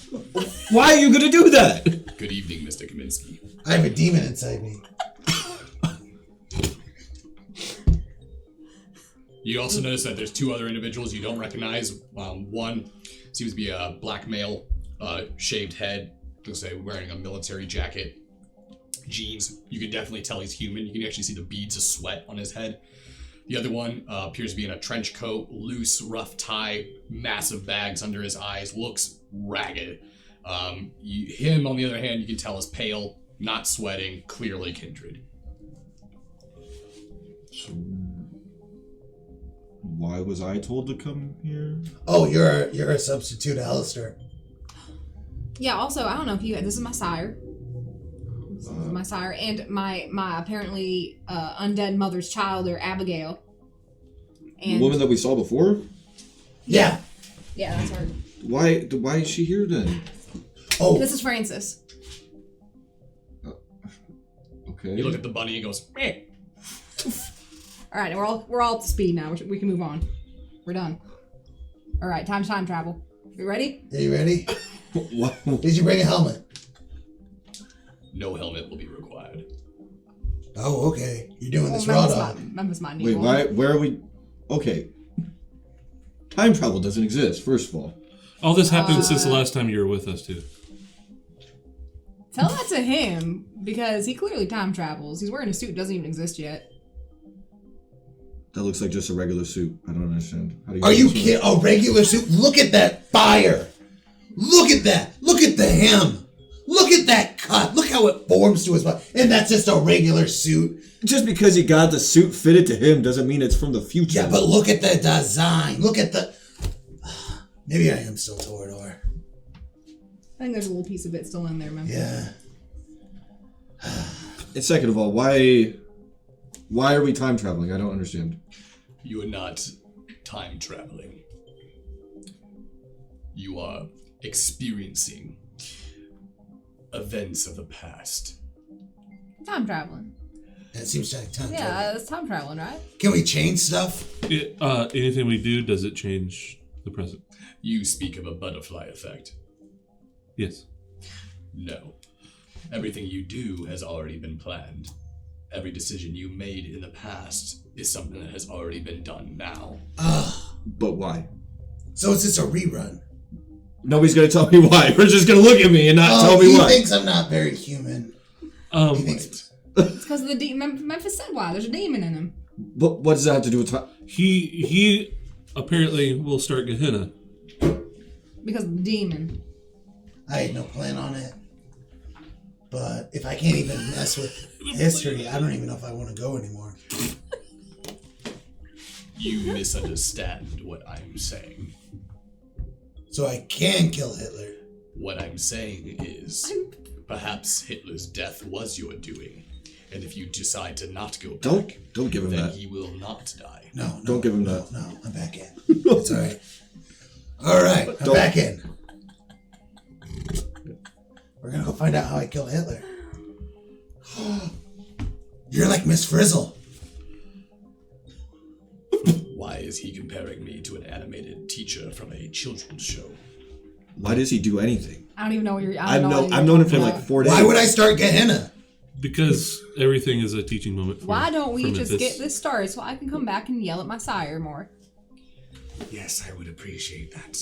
Why are you gonna do that? Good evening, Mr. Kaminsky. I have a demon inside me. You also notice that there's two other individuals you don't recognize. One seems to be a black male, shaved head, let's say wearing a military jacket, jeans. You can definitely tell he's human. You can actually see the beads of sweat on his head. The other one appears to be in a trench coat, loose, rough tie, massive bags under his eyes, looks ragged. Him, on the other hand, you can tell is pale, not sweating, clearly kindred. So, why was I told to come here? Oh, you're a substitute, Alistair. Yeah, also, I don't know if you... This is my sire. This is my sire. And my apparently undead mother's child, or Abigail. And The woman that we saw before? Yeah. yeah, that's her. Why is she here then? Oh, This is Francis. Okay. You look at the bunny and goes, meh. All right, we're all up to speed now. We can move on. We're done. All right, time travel. You ready? are you ready? What? Did you bring a helmet? No helmet will be required. Oh, okay. You're doing this Memphis raw dog. Memphis might need Wait, one. where are we? Okay. Time travel doesn't exist, first of all. All this happened since the last time you were with us, too. Tell that to him, because he clearly time travels. He's wearing a suit that doesn't even exist yet. That looks like just a regular suit. I don't understand. How do Are you kidding? A regular suit? Look at that fire. Look at that. Look at the hem. Look at that cut. Look how it forms to his body. And that's just a regular suit. Just because he got the suit fitted to him doesn't mean it's from the future. Yeah, but look at the design. Look at the... Maybe I am still Torador. I think there's a little piece of it still in there, Memphis. Yeah. And second of all, why are we time traveling? I don't understand. You are not time traveling. You are experiencing events of the past. Time traveling. That seems like time travel. Yeah, it's time traveling, right? Can we change stuff? Anything we do, does it change the present? You speak of a butterfly effect. Yes. No. Everything you do has already been planned. Every decision you made in the past is something that has already been done now. But why? So it's just a rerun. Nobody's gonna tell me why. We're just gonna look at me and not tell me why. He thinks I'm not very human. He thinks... It's because of the demon. Memphis said why. There's a demon in him. But what does that have to do with time? He apparently will start Gehenna. Because of the demon. I had no plan on it. But if I can't even mess with history, I don't even know if I want to go anymore. You misunderstand what I'm saying. So I can kill Hitler. What I'm saying is, perhaps Hitler's death was your doing. And if you decide to not go back, Don't give him then that. he will not die. No, Don't give him that. No, I'm back in. It's all right. All right, I'm back in. We're gonna go find out how I killed Hitler. You're like Miss Frizzle. Why is he comparing me to an animated teacher from a children's show? Why does he do anything? I don't even know what you're. I've known him for like 4 days. Why would I start Gehenna? Because everything is a teaching moment for Why don't we for just Memphis. get this started so I can come back and yell at my sire more? Yes, I would appreciate that.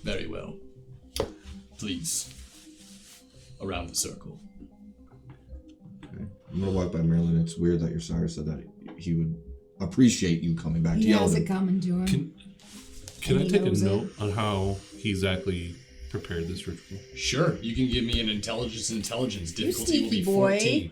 Very well. Please. Around the circle. Okay. I'm gonna walk by Marilyn. It's weird that your sire said that he would appreciate you coming back to He yell has at it him. coming to him. Can I he take a knows it. note on how he exactly prepared this ritual? Sure, you can give me an intelligence. Difficulty will sneaky be boy. 14.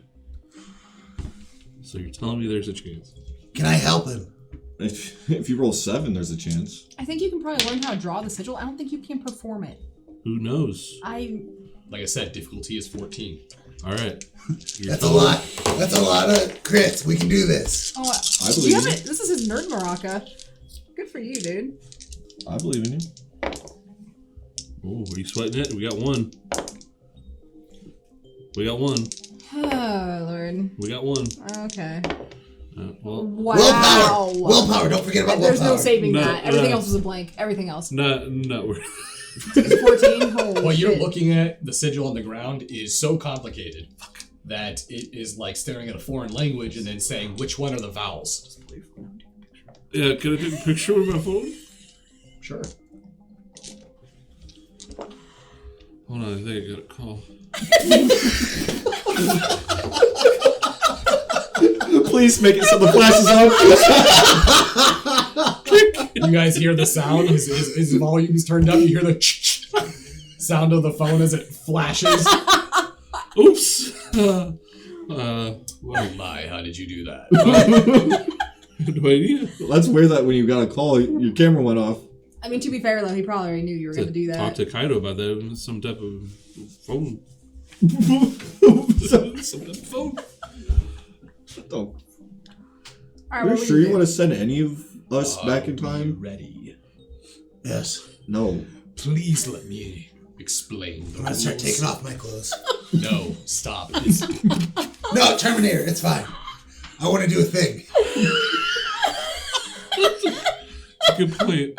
So you're telling me there's a chance? Can I help him? If you roll 7, there's a chance. I think you can probably learn how to draw the sigil. I don't think you can perform it. Who knows? Like I said, difficulty is 14. All right. That's a lot. That's a lot of crits. We can do this. Oh, I believe you. This is his nerd maraca. Good for you, dude. I believe in you. Oh, are you sweating it? We got one. We got one. Oh, Lord. We got one. Okay. Well, Wow. Willpower. Don't forget about There's willpower. no saving No, that. Everything else was a blank. Everything else. not. 14. Holy What you're shit. looking at, the sigil on the ground, is so complicated that it is like staring at a foreign language and then saying which one are the vowels. Yeah, can I take a picture with my phone? Sure. Hold on, I think I got a call. Please make it so the flash is on. You guys hear the sound? His volume's turned up. You hear the sound of the phone as it flashes. Oops. Oh my, how did you do that? No idea. That's weird that when you got a call, your camera went off. I mean, to be fair, though, he probably already knew you were going to do that. Talk to Kaido about that. It was some type of phone. Some type of phone. What the? All right, You're what sure we you do? want to send any of us back in time? Ready. Yes. No. Please let me explain the I'm gonna start rules. taking off my clothes. No, stop. It's, No, Terminator. It's fine. I want to do a thing. Good point.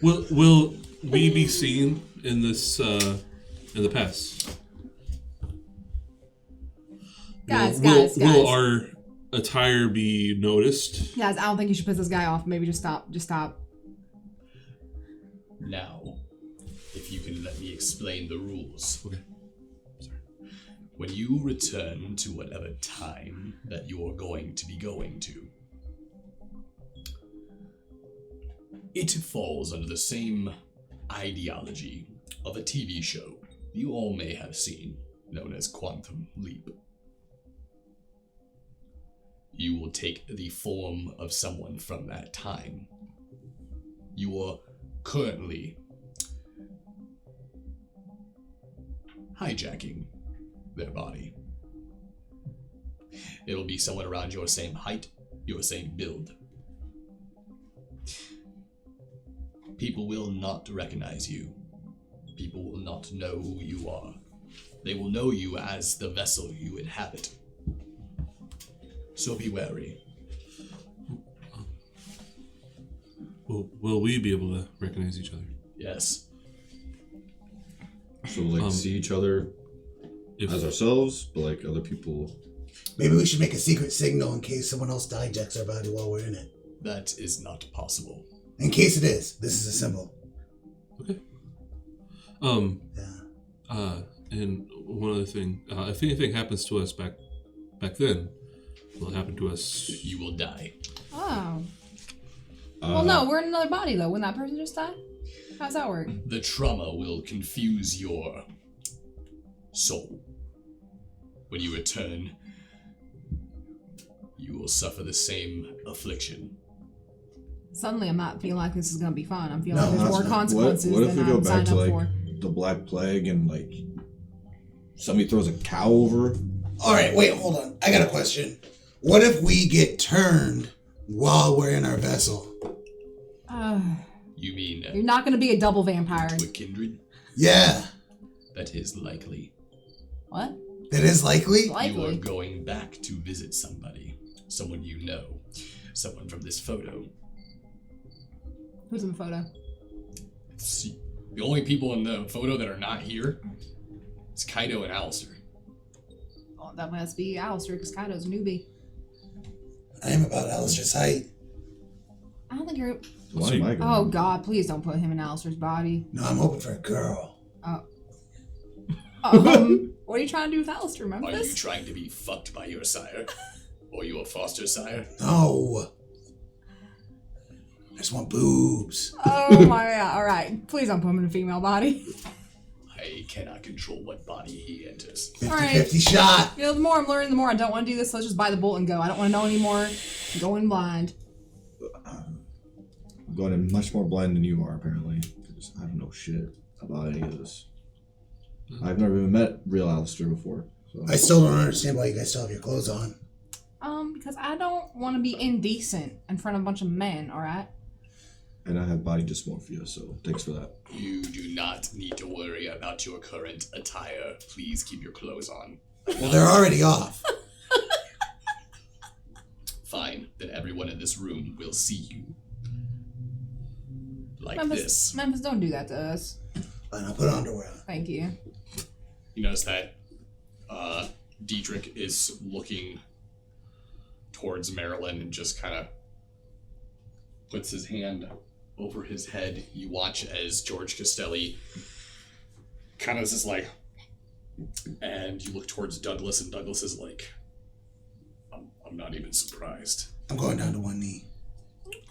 Will we be seen in this in the past? Guys. Will our attire be noticed? Guys, I don't think you should piss this guy off. Maybe just stop. now, if you can let me explain the rules. Okay. When you return to whatever time that you're going to be going to, it falls under the same ideology of a TV show you all may have seen, known as Quantum Leap. You will take the form of someone from that time. You are currently hijacking their body. It'll be someone around your same height, your same build. People will not recognize you. People will not know who you are. They will know you as the vessel you inhabit. So be wary. Will we be able to recognize each other? Yes. So like see each other as ourselves, but like other people. Maybe we should make a secret signal in case someone else hijacks our body while we're in it. That is not possible. In case it is, this is a symbol. Okay. Yeah. And one other thing, if anything happens to us back then, will it happen to us? You will die. Oh. Well, no, we're in another body, though. Wouldn't that person just die? How's that work? The trauma will confuse your soul. When you return, you will suffer the same affliction. Suddenly, I'm not feeling like this is going to be fun. I'm feeling No, like there's that's more not- consequences What if than we go I'm back signed to up like for. the Black Plague and like somebody throws a cow over? All right, wait, hold on. I got a question. What if we get turned while we're in our vessel? You mean You're not going to be a double vampire. with kindred? Yeah, That is likely. What? that is likely. You are Likely. going back to visit somebody. Someone you know. Someone from this photo. Who's in the photo? See, the only people in the photo that are not here is Kaido and Alistair. Oh, that must be Alistair, because Kaido's a newbie. I am about Alistair's height. I don't think you're... Why am I going? Oh, God, please don't put him in Alistair's body. No, I'm hoping for a girl. What are you trying to do with Alistair, remember Are you this? trying to be fucked by your sire? Or your foster sire? No. I just want boobs. Oh, my God. All right. Please don't put him in a female body. I cannot control what body he enters. 50-50 shot. You know, the more I'm learning, the more I don't want to do this. So let's just buy the bullet and go. I don't want to know anymore. I'm going blind. I'm going in much more blind than you are, apparently. Because I don't know shit about any of this. I've never even met real Alistair before. So. I still don't understand why you guys still have your clothes on. Because I don't want to be indecent in front of a bunch of men, alright? And I have body dysmorphia, so thanks for that. You do not need to worry about your current attire. Please keep your clothes on. Well, they're already off. Fine, then everyone in this room will see you. Like Memphis, this. Memphis, don't do that to us. Fine, I'll put underwear on. Thank you. You notice that Dietrich is looking towards Marilyn and just kind of puts his hand over his head. You watch as George Castelli kind of is like, and you look towards Douglas, and Douglas is like, I'm not even surprised. I'm going down to one knee.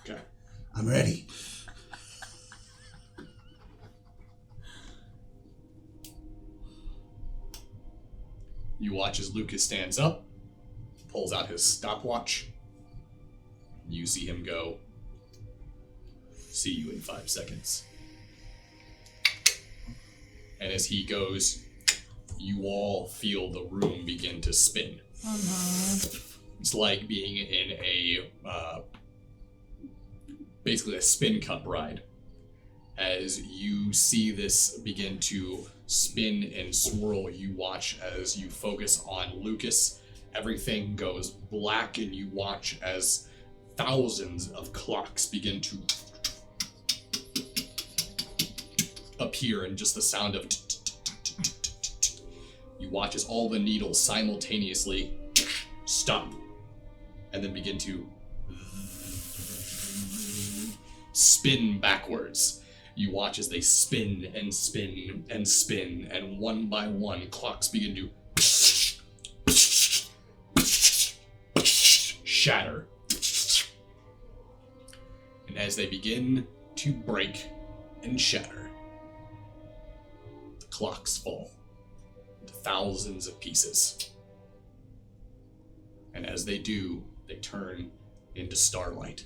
Okay. I'm ready. You watch as Lucas stands up, pulls out his stopwatch. You see him go, see you in 5 seconds. And as he goes, you all feel the room begin to spin. Oh no. It's like being in a, basically a spin cup ride. As you see this begin to spin and swirl, you watch as you focus on Lucas. Everything goes black, and you watch as thousands of clocks begin to appear, and just the sound of you watch as all the needles simultaneously stop and then begin to spin backwards. You watch as they spin and spin and spin, and one by one clocks begin to shatter. And as they begin to break and shatter, the clocks fall into thousands of pieces. And as they do, they turn into starlight.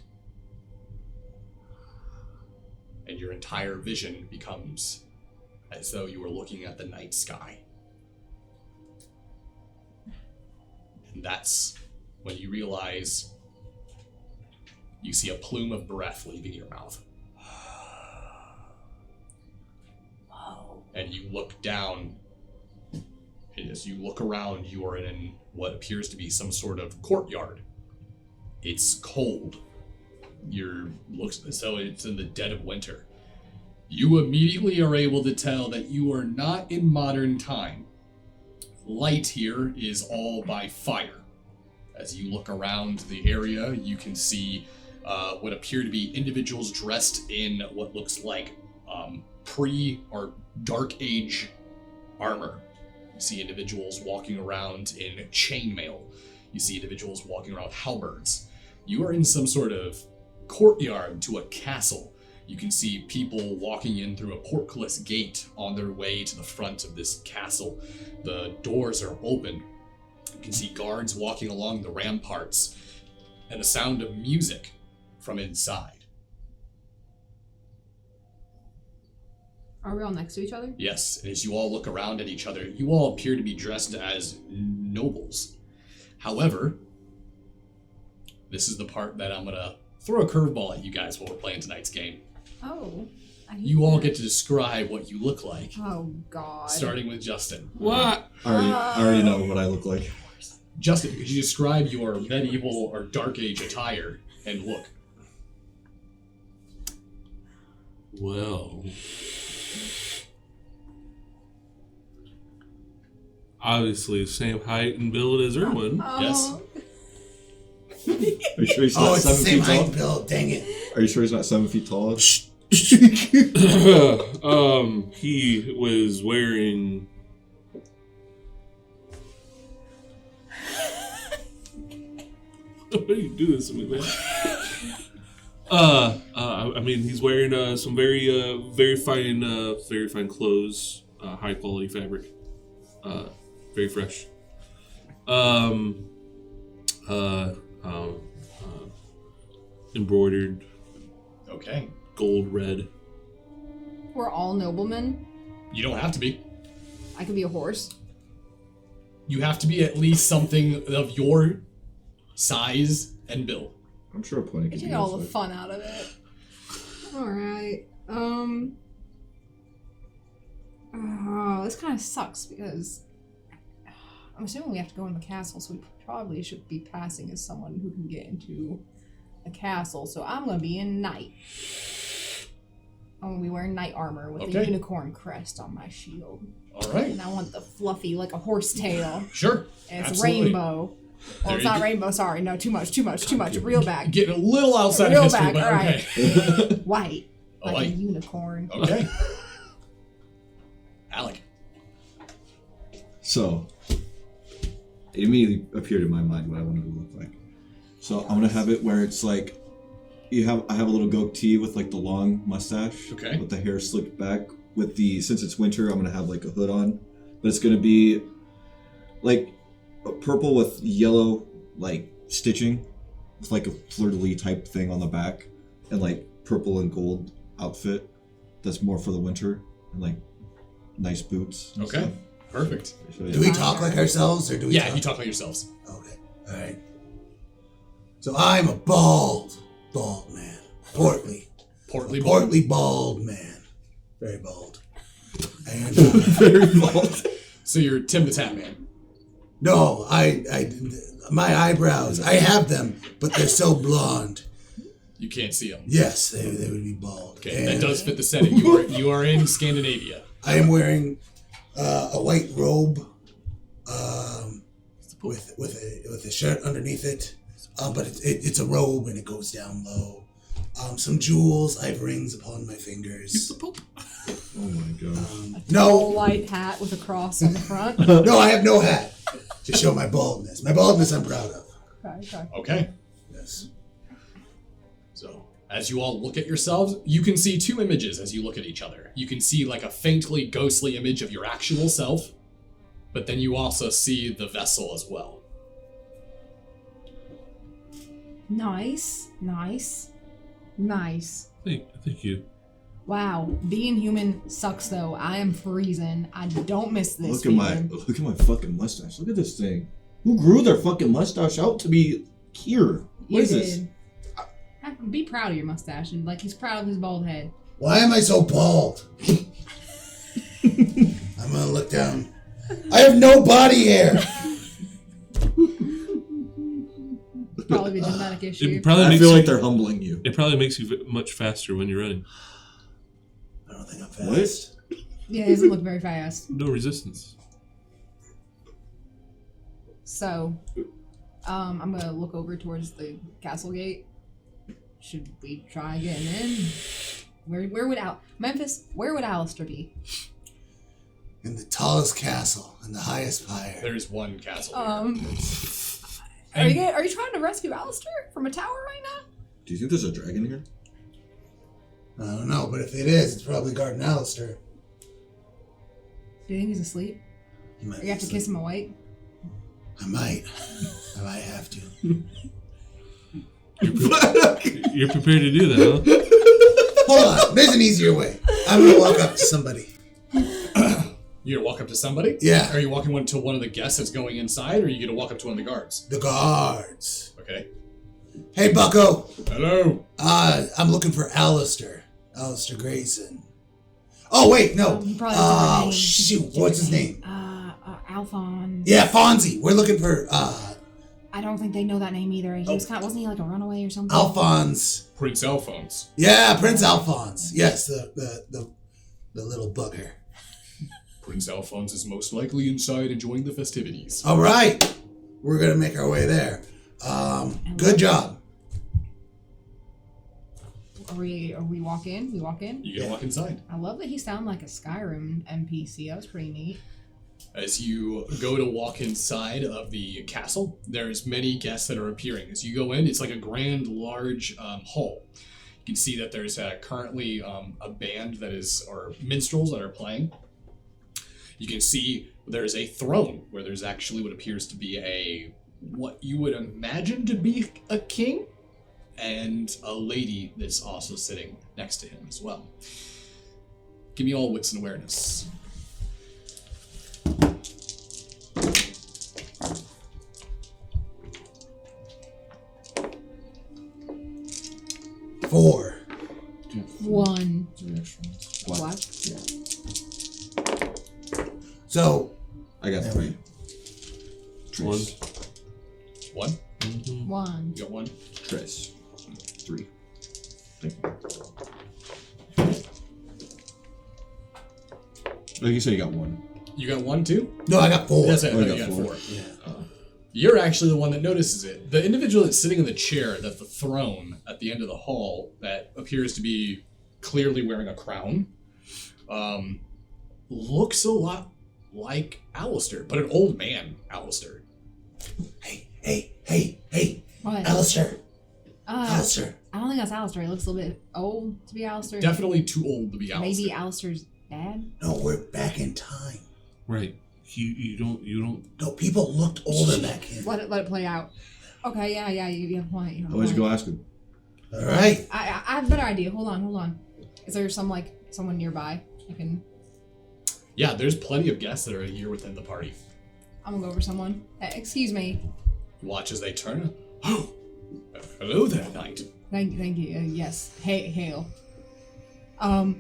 And your entire vision becomes as though you were looking at the night sky. And that's when you realize you see a plume of breath leaving your mouth. And you look down, and as you look around, you are in what appears to be some sort of courtyard. It's cold. Looks as though it's in the dead of winter. You immediately are able to tell that you are not in modern time. Light here is all by fire. As you look around the area, you can see what appear to be individuals dressed in what looks like pre- or Dark Age armor. You see individuals walking around in chainmail. You see individuals walking around with halberds. You are in some sort of courtyard to a castle. You can see people walking in through a portcullis gate on their way to the front of this castle. The doors are open. You can see guards walking along the ramparts, and the sound of music from inside. Are we all next to each other? Yes, and as you all look around at each other, you all appear to be dressed as nobles. However, this is the part that I'm gonna throw a curveball at you guys while we're playing tonight's game. Oh. You all get to describe what you look like. Oh, God. Starting with Justin. What? I already know what I look like. Justin, could you describe your medieval or dark age attire and look? Well, obviously the same height and build as Erwin. Yes. Are you sure he's not Oh, it's the 7 same feet tall? height build. Dang it. Are you sure he's not 7 feet tall? He was wearing. Why do you do this to me, man? I mean, he's wearing some very fine clothes, high quality fabric, very fresh. Embroidered, Okay. gold red. We're all noblemen. You don't have to be. I can be a horse. You have to be at least something of your size and build. I'm sure plenty I can take be all the outside. fun out of it. Alright. Oh, this kind of sucks because I'm assuming we have to go in the castle, so we probably should be passing as someone who can get into the castle. So I'm gonna be in knight. I'm gonna be wearing knight armor with a unicorn crest on my shield. All right. And I want the fluffy, like a horse tail. Sure. And it's Absolutely. rainbow. Well, it's not rainbow, sorry. No, too much. Reel back. Getting a little outside Reel of history, back, but alright. okay. White. Oh, Like white. a unicorn. Okay. Alec. So, it immediately appeared in my mind what I wanted to look like. So I'm gonna have it where it's like, I have a little goatee with like the long mustache. Okay. With the hair slicked back. Since it's winter, I'm gonna have like a hood on, but it's gonna be like a purple with yellow like stitching, with like a fleur-de-lis type thing on the back, and like purple and gold outfit. That's more for the winter, and like nice boots. And Okay. stuff. Perfect. So, yeah. Do we talk like ourselves, or do we? Yeah, talk? you talk like yourselves. Okay. All right. So I'm a bald man, portly bald man, very bald, and Very bald. So you're Tim the Tap Man. no, my eyebrows, I have them, but they're so blonde. You can't see them. Yes, they would be bald. Okay, And that does fit the setting. You are in Scandinavia. I am wearing a white robe, with a shirt underneath it, but it's a robe and it goes down low. Some jewels. I have rings upon my fingers. Oh my gosh. Full No, white hat with a cross on the front. no, I have no hat to show my baldness. My baldness, I'm proud of. Okay. Okay. Yes. So, as you all look at yourselves, you can see two images as you look at each other. You can see like a faintly ghostly image of your actual self, but then you also see the vessel as well. Nice. Thank you. Wow, being human sucks though. I am freezing. I don't miss this. Look at my fucking mustache. Look at this thing. Who grew their fucking mustache out to be here? What is this? Be proud of your mustache, and like he's proud of his bald head. Why am I so bald? I'm gonna look down. I have no body hair. Probably a genetic issue. It probably I makes feel you, like they're humbling you. It probably makes you much faster when you're running. I don't think I'm fast. Yeah, he doesn't look very fast. No resistance. So, I'm gonna look over towards the castle gate. Should we try getting in? Where would Memphis? Where would Alistair be? In the tallest castle and the highest pyre. There's one castle. Are you trying to rescue Alistair from a tower right now? Do you think there's a dragon here? I don't know, but if it is, it's probably guarding Alistair. Do you think he's asleep? He might Or you have to be kiss him awake? I might have to. You're prepared to do that, huh? Hold on, there's an easier way. I'm gonna walk up to somebody. You're gonna walk up to somebody? Yeah. Are you walking to one of the guests that's going inside, or are you gonna walk up to one of the guards? The guards. Okay. Hey, Bucko. Hello. I'm looking for Alistair Grayson. Oh wait, no. He probably has a different name. Shoot, what's his name? Alphonse. Yeah, Fonzie. We're looking for I don't think they know that name either. He was wasn't he like a runaway or something? Alphonse. Prince Alphonse. Yeah, Prince Alphonse. Yes, the little bugger. Prince Alphonse is most likely inside enjoying the festivities. All right, we're gonna make our way there. Good job. Are we walk in? We walk in? You gonna walk inside. I love that he sounded like a Skyrim NPC. That was pretty neat. As you go to walk inside of the castle, there's many guests that are appearing. As you go in, it's like a grand, large hall. You can see that there's currently a band that is, or minstrels that are playing. You can see there's a throne where there's actually what appears to be what you would imagine to be a king, and a lady that's also sitting next to him as well. Give me all wits and awareness. 4. 1. 3 extra ones. What? So, I got 3. One. One? 1. You got one? Trace. 3. Thank you. Like you said, you got 1. You got one too? no, I got 4. That's it. Oh, No, you you got got four. 4. Yeah. You're actually the one that notices it. The individual that's sitting in the chair, that's the throne at the end of the hall, that appears to be clearly wearing a crown, looks a lot like Alistair, but an old man, Alistair. Hey, What? Alistair. I don't think that's Alistair. He looks a little bit old to be Alistair. Definitely too old to be Alistair. Maybe Alistair's dad? No, we're back in time. Right. You don't. No, people looked older back then. Let it play out. Okay, yeah, you have a point. You have a Always point. go ask him. All right. I have a better idea. Hold on. Is there someone nearby? I can. Yeah, there's plenty of guests that are here within the party. I'm gonna go over someone. Excuse me. Watch as they turn. Oh, hello there, knight. Thank you. Yes. Hail. I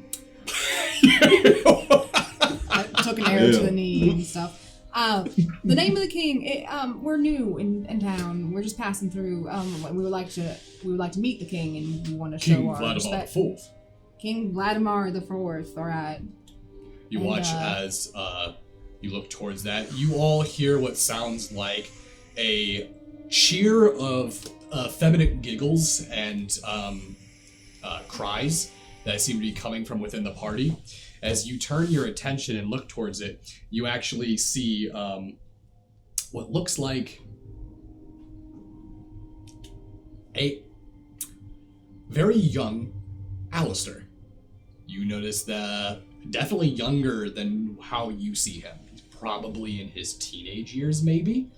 took an arrow to the knee and stuff. The name of the king. We're new in town. We're just passing through. We would like to meet the king, and we want to show King our Vladimir respect. IV. King Vladimir the Fourth. All right. You And, watch as you look towards that. You all hear what sounds like a cheer of feminine giggles and cries that seem to be coming from within the party. As you turn your attention and look towards it, you actually see what looks like a very young Alistair. You notice that definitely younger than how you see him. He's probably in his teenage years, maybe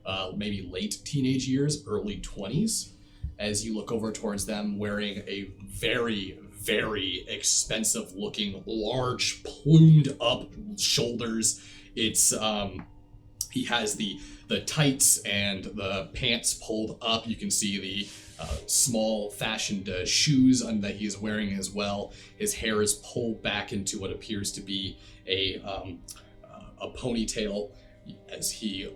late teenage years, early 20s. As you look over towards them, wearing a very, very expensive looking, large, plumed up shoulders. It's he has the tights and the pants pulled up. You can see the small fashioned shoes that he is wearing as well. His hair is pulled back into what appears to be a ponytail, as he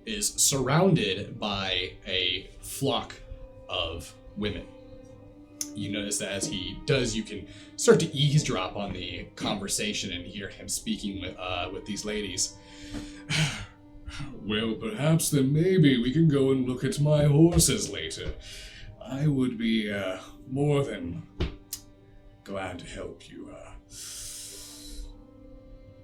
is surrounded by a flock of women. You notice that as he does, you can start to eavesdrop on the conversation and hear him speaking with these ladies. Well, perhaps then maybe we can go and look at my horses later. I would be more than glad to help you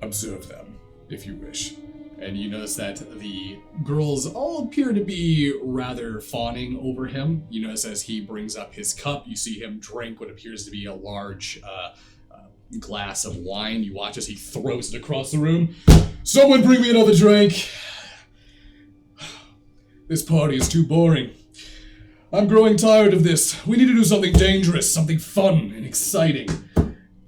observe them, if you wish. And you notice that the girls all appear to be rather fawning over him. You notice as he brings up his cup, you see him drink what appears to be a large glass of wine. You watch as he throws it across the room. Someone bring me another drink. This party is too boring. I'm growing tired of this. We need to do something dangerous, something fun and exciting.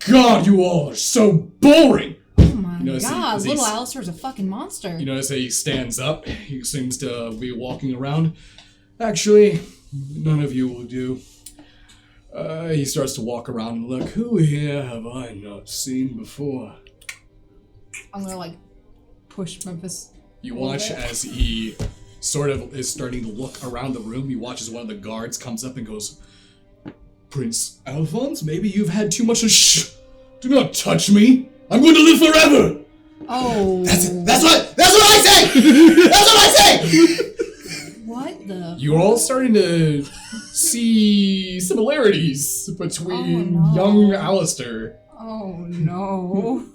God, you all are so boring. Oh my notice god, as little he's- Alistair's a fucking monster. You notice that he stands up. He seems to be walking around. Actually, none of you will do. He starts to walk around and look. Who here have I not seen before? I'm gonna push Memphis. You watch as he sort of is starting to look around the room. You watch as one of the guards comes up and goes, Prince Alphonse, maybe you've had too much of Do not touch me. I'm going to live forever. Oh. That's what I say. That's what I say. What the? You're all starting to see similarities between Oh, no. young Alistair. Oh no.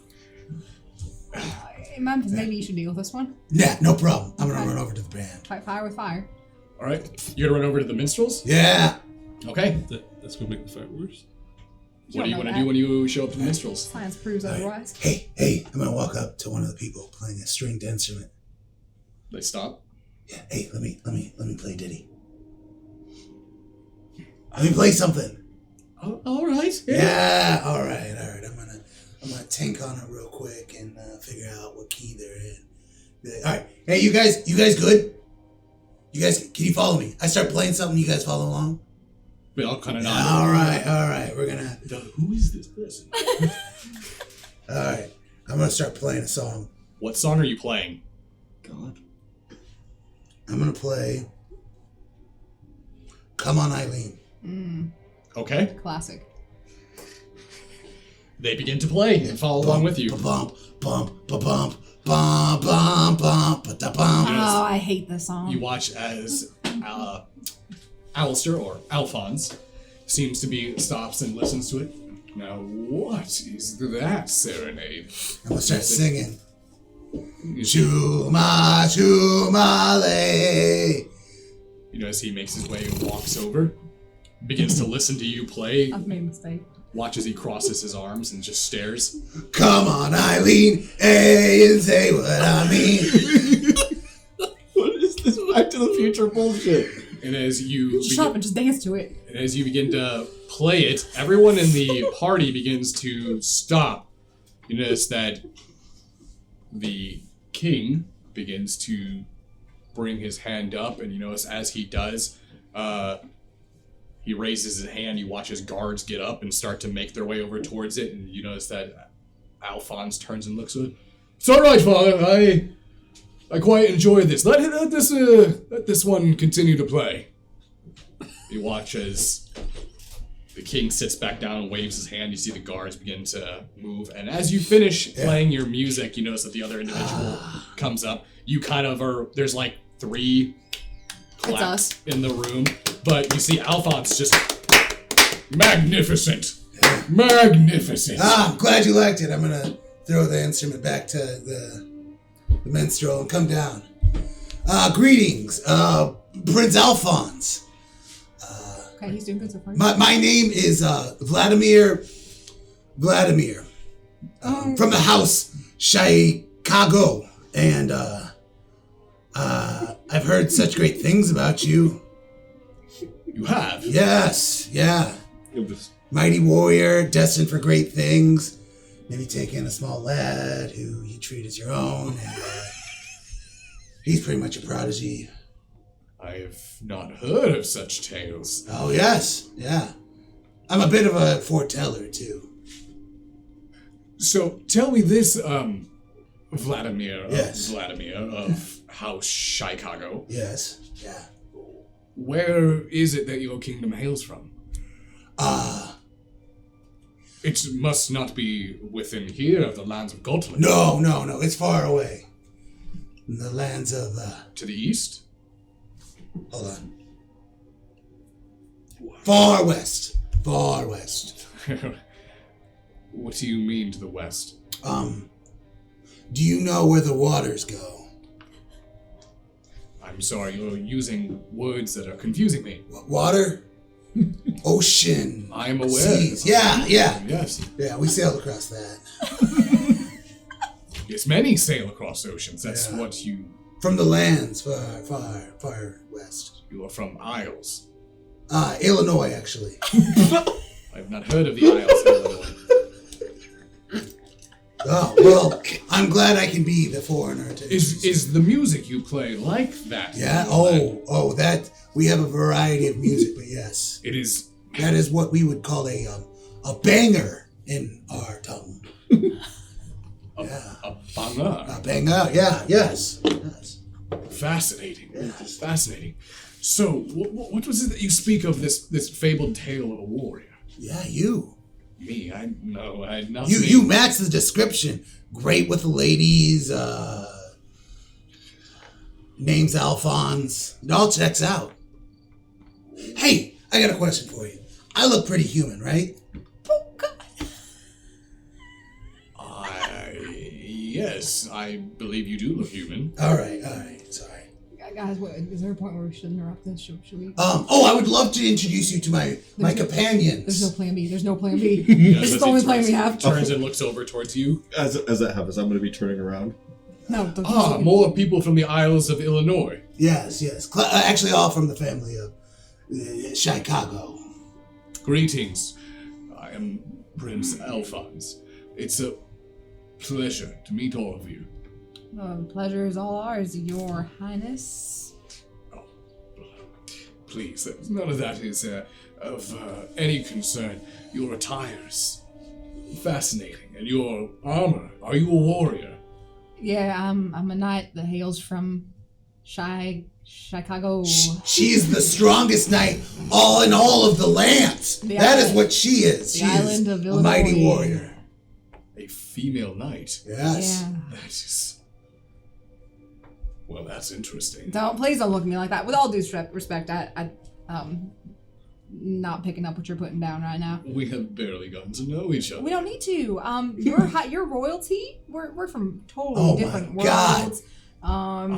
Memphis, maybe you should deal with this one. Yeah, no problem. I'm gonna run over to the band. Fight fire with fire. All right, you're gonna run over to the minstrels. Yeah. Okay. That's gonna make the fight worse. What do you don't want know to do when you show up to the minstrels? Science proves otherwise. Hey, I'm gonna walk up to one of the people playing a stringed instrument. They stop. Yeah, hey, let me play ditty. Let me play something. Oh, all right. Yeah, all right. I'm gonna tink on it real quick and figure out what key they're in. All right, hey, you guys good? You guys, can you follow me? I start playing something, you guys follow along? They all kind of nod. All right. We're gonna. Who is this person? All right. I'm gonna start playing a song. What song are you playing? God. I'm gonna play "Come On, Eileen." Okay. Classic. They begin to play and follow along with you. Bump, bump, bump, bump, bump, bump, bump. Oh, I hate this song. You watch as Alistair, or Alphonse, seems to be stops and listens to it. Now, what is that serenade? I'm gonna start singing. Shuma, shumale. You know, as he makes his way and walks over, begins to listen to you play, I've made a mistake. watch as he crosses his arms and just stares. Come on, Eileen, hey, and say what I mean. What is this Back to the Future bullshit? And as you Shut up and just dance to it. and as you begin to play it, everyone in the party begins to stop. You notice that the king begins to bring his hand up, and you notice as he does, he raises his hand. You watch his guards get up and start to make their way over towards it, and you notice that Alphonse turns and looks at it. It's all right, Father. I quite enjoy this. Let this one continue to play. You watch as the king sits back down and waves his hand. You see the guards begin to move, and as you finish playing your music, you notice that the other individual comes up. You kind of are. There's like 3 claps us. in the room, but you see Alphonse just magnificent. I'm glad you liked it. I'm gonna throw the instrument back to the minstrel and come down. Greetings, Prince Alphonse. Okay, he's doing good so far. My name is Vladimir, from the house Chicago, and I've heard such great things about you. You have. Yes, yeah. It was Mighty warrior, destined for great things. Maybe take in a small lad who you treat as your own, and he's pretty much a prodigy. I have not heard of such tales. Oh, yes, yeah. I'm a bit of a foreteller, too. So tell me this, Vladimir Yes. of House Chicago. Yes, yeah. Where is it that your kingdom hails from? It must not be within here of the lands of Gotland. No, it's far away. In the lands of, To the east? hold on. Far west. What do you mean to the west? Do you know where the waters go? I'm sorry, you're using words that are confusing me. Water? Ocean. I am aware. Seas. Yeah. Yes. Yeah, we sailed across that. Yes, many sail across oceans. That's Yeah. what you From the lands far west. are from Isles. Illinois, actually. I have not heard of the Isles of Illinois. Oh, well, I'm glad I can be the foreigner to Is the music you play like that? Yeah? Oh, that, we have a variety of music, but yes. It is. That is what we would call a banger in our tongue. A banger. A banger, yeah, yes. Fascinating. Yes. Fascinating. So, what was it that you speak of this fabled tale of a warrior? Yeah, you. Me? Not You me. you match the description. Great with the ladies, name's Alphonse. It all checks out. Hey, I got a question for you. I look pretty human, right? Yes, I believe you do look human. All right, sorry. Guys, what, is there a point where we should interrupt this? Should we? I would love to introduce you to my companions. There's no plan B. There's no plan B. Yes, This is as the he only plan we have. Turns and looks over towards you. as that happens, I'm going to be turning around. No. Don't More people from the Isles of Illinois. Yes. Actually, all from the family of Chicago. Greetings. I am Prince Alphonse. It's a pleasure to meet all of you. Pleasure is all ours, Your Highness. please, none of that is of any concern. Your attires, fascinating, and your armor. Are you a warrior? Yeah, I'm a knight that hails from Chicago. She's the strongest knight in all of the lands. That is what she is. The She island is of a mighty Illinois. warrior. A female knight. Yes. Yeah. That is. Well, that's interesting. Please don't look at me like that. With all due respect, I not picking up what you're putting down right now. We have barely gotten to know each other. We don't need to. Your royalty. We're from totally Oh my different God. worlds.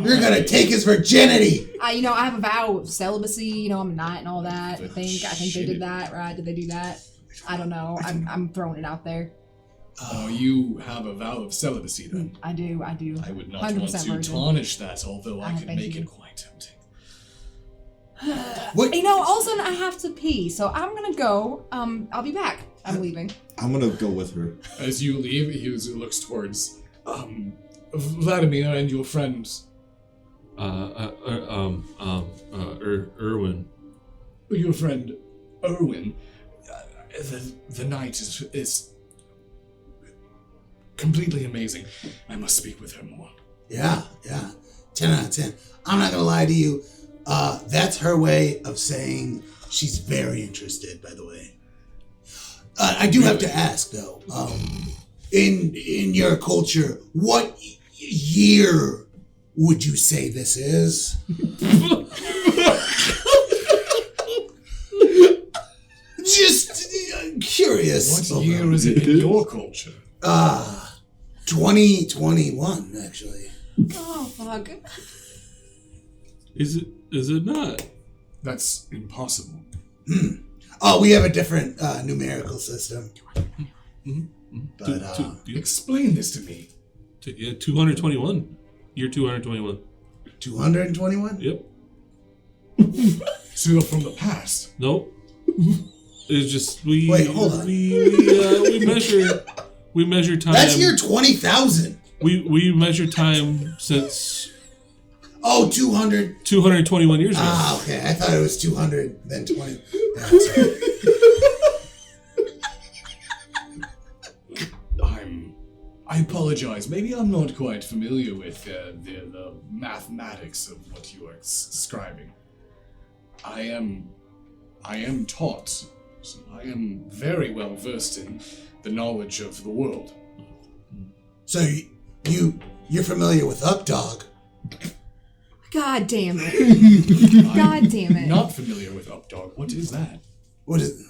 You're gonna take his virginity. I have a vow of celibacy. I'm a knight and all that. I think they did that, right? Did they do that? I don't know. I'm throwing it out there. You have a vow of celibacy, then? I do. I would not 100% want to virgin. tarnish that, although I could thank make you. it quite tempting. What? Also I have to pee, so I'm gonna go. I'll be back. I'm leaving. I'm gonna go with her. As you leave, he looks towards Vladimir and your friends. Erwin. Your friend Erwin. The night is completely amazing. I must speak with her more. Yeah. 10 out of 10. I'm not gonna lie to you. That's her way of saying she's very interested, by the way. I do have to ask though, in your culture, what year would you say this is? Just curious. What year is it in your culture? 2021 actually. Oh fuck. Is it not? That's impossible. Oh, we have a different numerical system. But Explain this to me. 221. Year 221. 221? Yep. So you're from the past. Nope. It's just we. Wait, hold on. We measure time. That's year 20,000. We measure time since Oh, 200. 221 years ago. Ah, okay. I thought it was 200, then 20. Yeah, sorry. I apologize. Maybe I'm not quite familiar with the mathematics of what you are describing. I am taught, so I am very well versed in the knowledge of the world. So you're familiar with Updog? God damn it. God damn it. Not familiar with Updog. What is that? What is?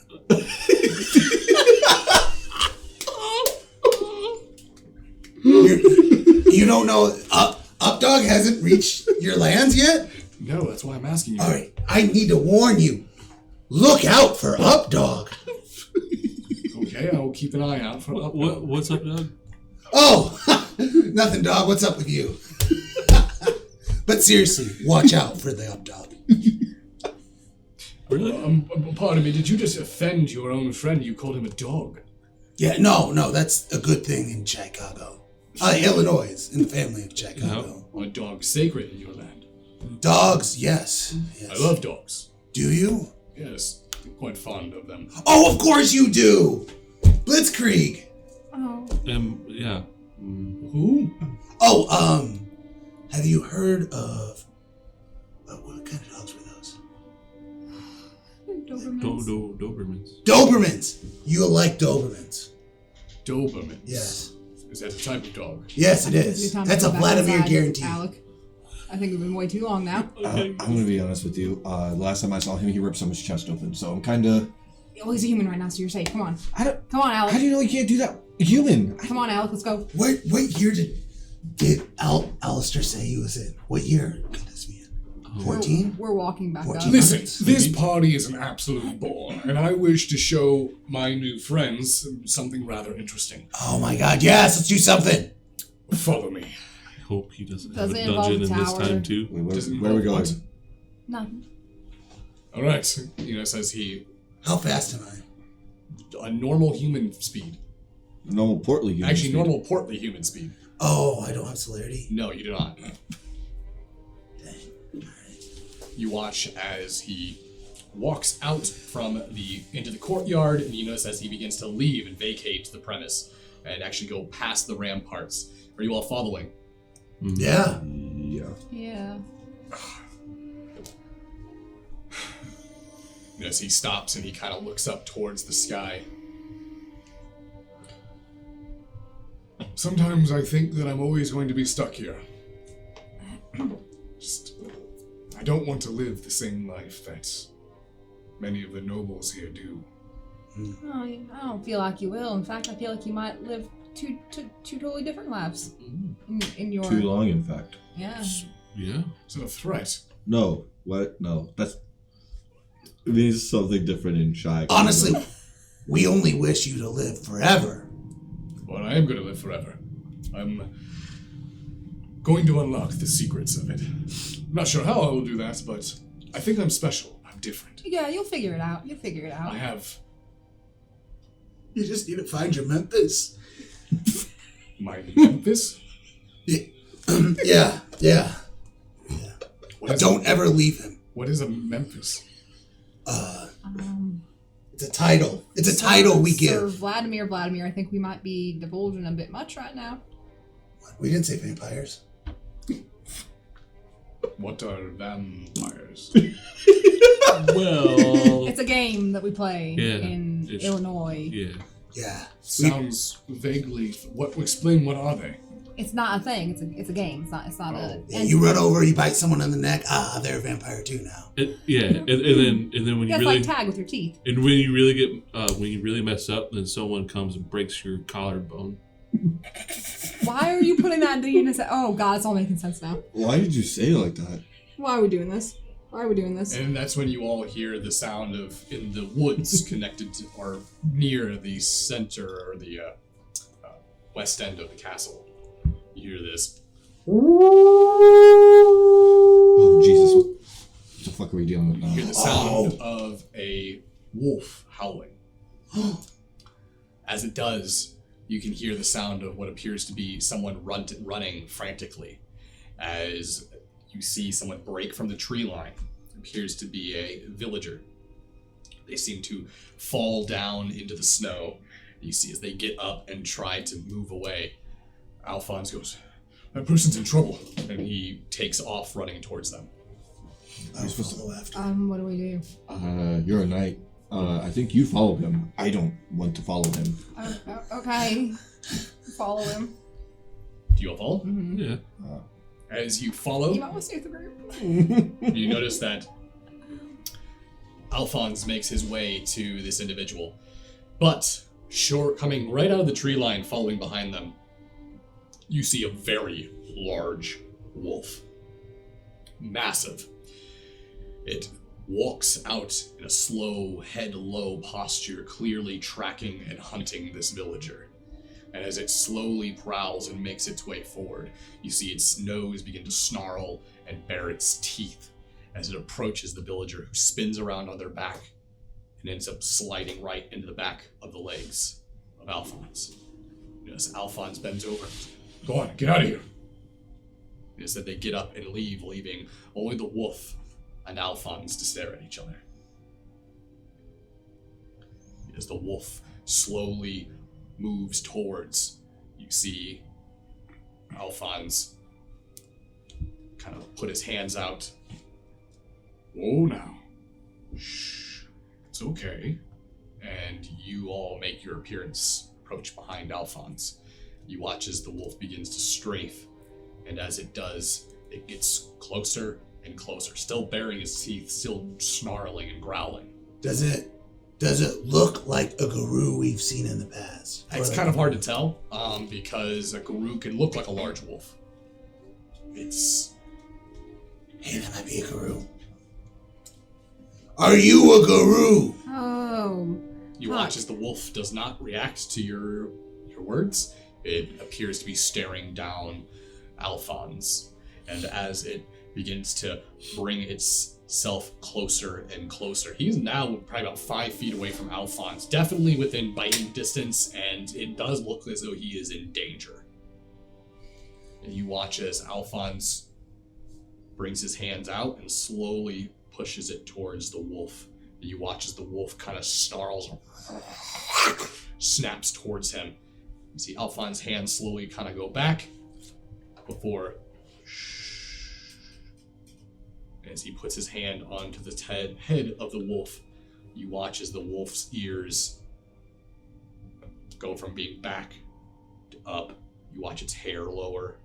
You don't know Updog hasn't reached your lands yet? No, that's why I'm asking you. All right, I need to warn you. Look out for Updog. Okay, I will keep an eye out for Updog. What's up, Doug? Oh, nothing, dog. What's up with you? But seriously, watch out for the Updog. Really? Pardon me, did you just offend your own friend? You called him a dog. Yeah, no, that's a good thing in Chicago. Illinois, in the family of Chicago. Are dogs sacred in your land? Dogs, yes. I love dogs. Do you? Yes, I'm quite fond of them. Oh, of course you do! Blitzkrieg! Oh. Yeah. Who? Oh, have you heard of... what kind of dogs were those? Dobermans. Dobermans. Dobermans! You'll like Dobermans. Dobermans. Yes. Is that a type of dog? Yes, it It's is. time to That's a go back Vladimir inside, guarantee. Alec. I think we've been way too long now. Okay. I'm gonna be honest with you. Last time I saw him, he ripped someone's chest open. So I'm kind of. Oh, he's a human right now, so you're safe. Come on. Come on, Alec. How do you know you can't do that? Human. Come on, Alec. Let's go. What year did Alistair say he was in? What year could this be in? 14? We're walking back up. 14. Listen, this party is an absolute bore, and I wish to show my new friends something rather interesting. Oh my god, yes, let's do something. Follow me. I hope he doesn't Does have it a involve dungeon the in this tower? time too. Wait, Does it where are we involve going? what? Nothing. All right, says he. How fast am I? A normal human speed. Normal portly human. Actually, speed. normal portly human speed. Oh, I don't have celerity. No, you do not. Dang. You watch as he walks out from into the courtyard, and you notice as he begins to leave and vacate the premise and actually go past the ramparts. Are you all following? Yeah. Yeah. You notice he stops and he kind of looks up towards the sky. Sometimes I think that I'm always going to be stuck here. I don't want to live the same life that many of the nobles here do. Oh, I don't feel like you will. In fact, I feel like you might live two totally different lives. In your... Too long, in fact. Yeah. Yeah. Is it a threat? No. What? No. It means something different in Shy. Honestly, we only wish you to live forever. Well, I am going to live forever. I'm going to unlock the secrets of it. I'm not sure how I will do that, but I think I'm special. I'm different. Yeah, you'll figure it out. I have You just need to find your Memphis. my Memphis. Yeah. Don't ever leave him. What is a Memphis? It's a title. It's a title we Sir give. Vladimir, I think we might be divulging a bit much right now. We didn't say vampires. What are vampires? Well. It's a game that we play Yeah, in it's- Illinois. Yeah. Yeah. Sounds vaguely. What? Explain. What are they? It's not a thing. It's a game. It's not a. Yeah, you run over, you bite someone on the neck. They're a vampire too now. And then when you You gotta really like tag with your teeth. and when you really get when you really mess up, then someone comes and breaks your collarbone. Why are you putting that into say? Oh God, it's all making sense now. Why did you say it like that? Why are we doing this? And that's when you all hear the sound of in the woods connected to or near the center or the west end of the castle. You hear this. Oh Jesus! What the fuck are we dealing with now? You hear the sound of a wolf howling. As it does, you can hear the sound of what appears to be someone running frantically. As you see someone break from the tree line. It appears to be a villager. They seem to fall down into the snow. You see as they get up and try to move away. Alphonse goes, "That person's in trouble," and he takes off running towards them. I'll follow after. What do we do? You're a knight. I think you follow him. I don't want to follow him. Okay. Follow him. Do you all follow? Mm-hmm. Yeah. As you follow, You might want to stay with the group. you notice that Alphonse makes his way to this individual. But, coming right out of the tree line following behind them, you see a very large wolf. Massive. It walks out in a slow, head-low posture, clearly tracking and hunting this villager. And as it slowly prowls and makes its way forward, you see its nose begin to snarl and bare its teeth as it approaches the villager, who spins around on their back and ends up sliding right into the back of the legs of Alphonse. As Alphonse bends over, Go on, get out of here. it is that they get up and leave, leaving only the wolf and Alphonse to stare at each other. As the wolf slowly moves towards, you see Alphonse kind of put his hands out. Whoa now. Shh. It's okay. And you all make your appearance, approach behind Alphonse. You watch as the wolf begins to strafe, and as it does, it gets closer and closer, still baring its teeth, still snarling and growling. Does it look like a guru we've seen in the past? It's kind of hard to tell, because a guru can look like a large wolf. It's... Hey, that might be a guru. Are you a guru? Oh. You watch as the wolf does not react to your words. It appears to be staring down Alphonse. And as it begins to bring itself closer and closer, he's now probably about 5 feet away from Alphonse, definitely within biting distance, and it does look as though he is in danger. And you watch as Alphonse brings his hands out and slowly pushes it towards the wolf You watch as the wolf kind of snarls, snaps towards him. You see Alphonse's hand slowly kind of go back before, as he puts his hand onto the head of the wolf. You watch as the wolf's ears go from being back to up. You watch its hair lower.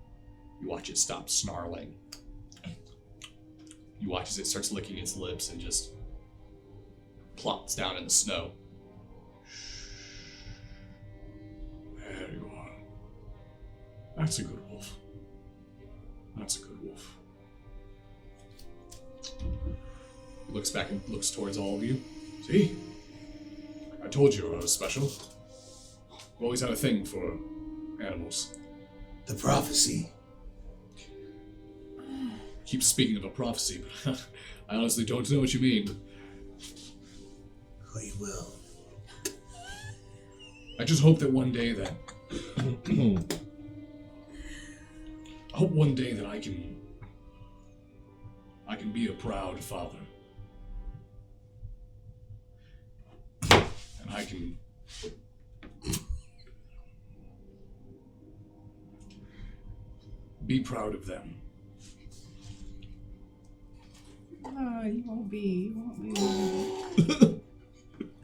You watch it stop snarling. You watch as it starts licking its lips and just plops down in the snow. There you are. That's a good wolf. That's a good wolf. He looks back and looks towards all of you. See? I told you I was special. I've always had a thing for animals. The prophecy. Keep speaking of a prophecy, but I honestly don't know what you mean. Oh, you will. I just hope that one day that... I hope one day that I can be a proud father. And I can... be proud of them. You won't be.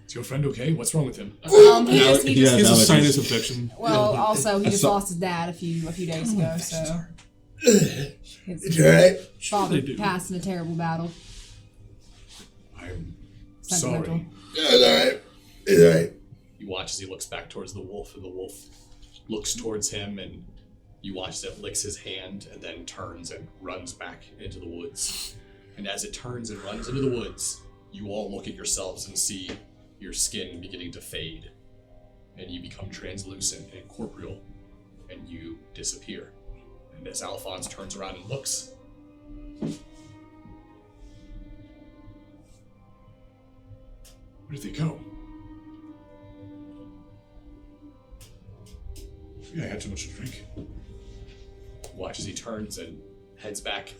Is your friend okay? What's wrong with him? He just He has a Alec sinus is- infection. well, also he just saw- lost his dad a few days ago, so It's his alright. father They do. passed in a terrible battle. I'm Sentimental. sorry. It's alright. It's alright. You watch as he looks back towards the wolf, and the wolf looks towards him, and you watch as it licks his hand and then turns and runs back into the woods. And as it turns and runs into the woods, you all look at yourselves and see your skin beginning to fade. And you become translucent and corporeal, and you disappear. And as Alphonse turns around and looks, Where did they go? Yeah, I had too much to drink. watch as he turns and heads back,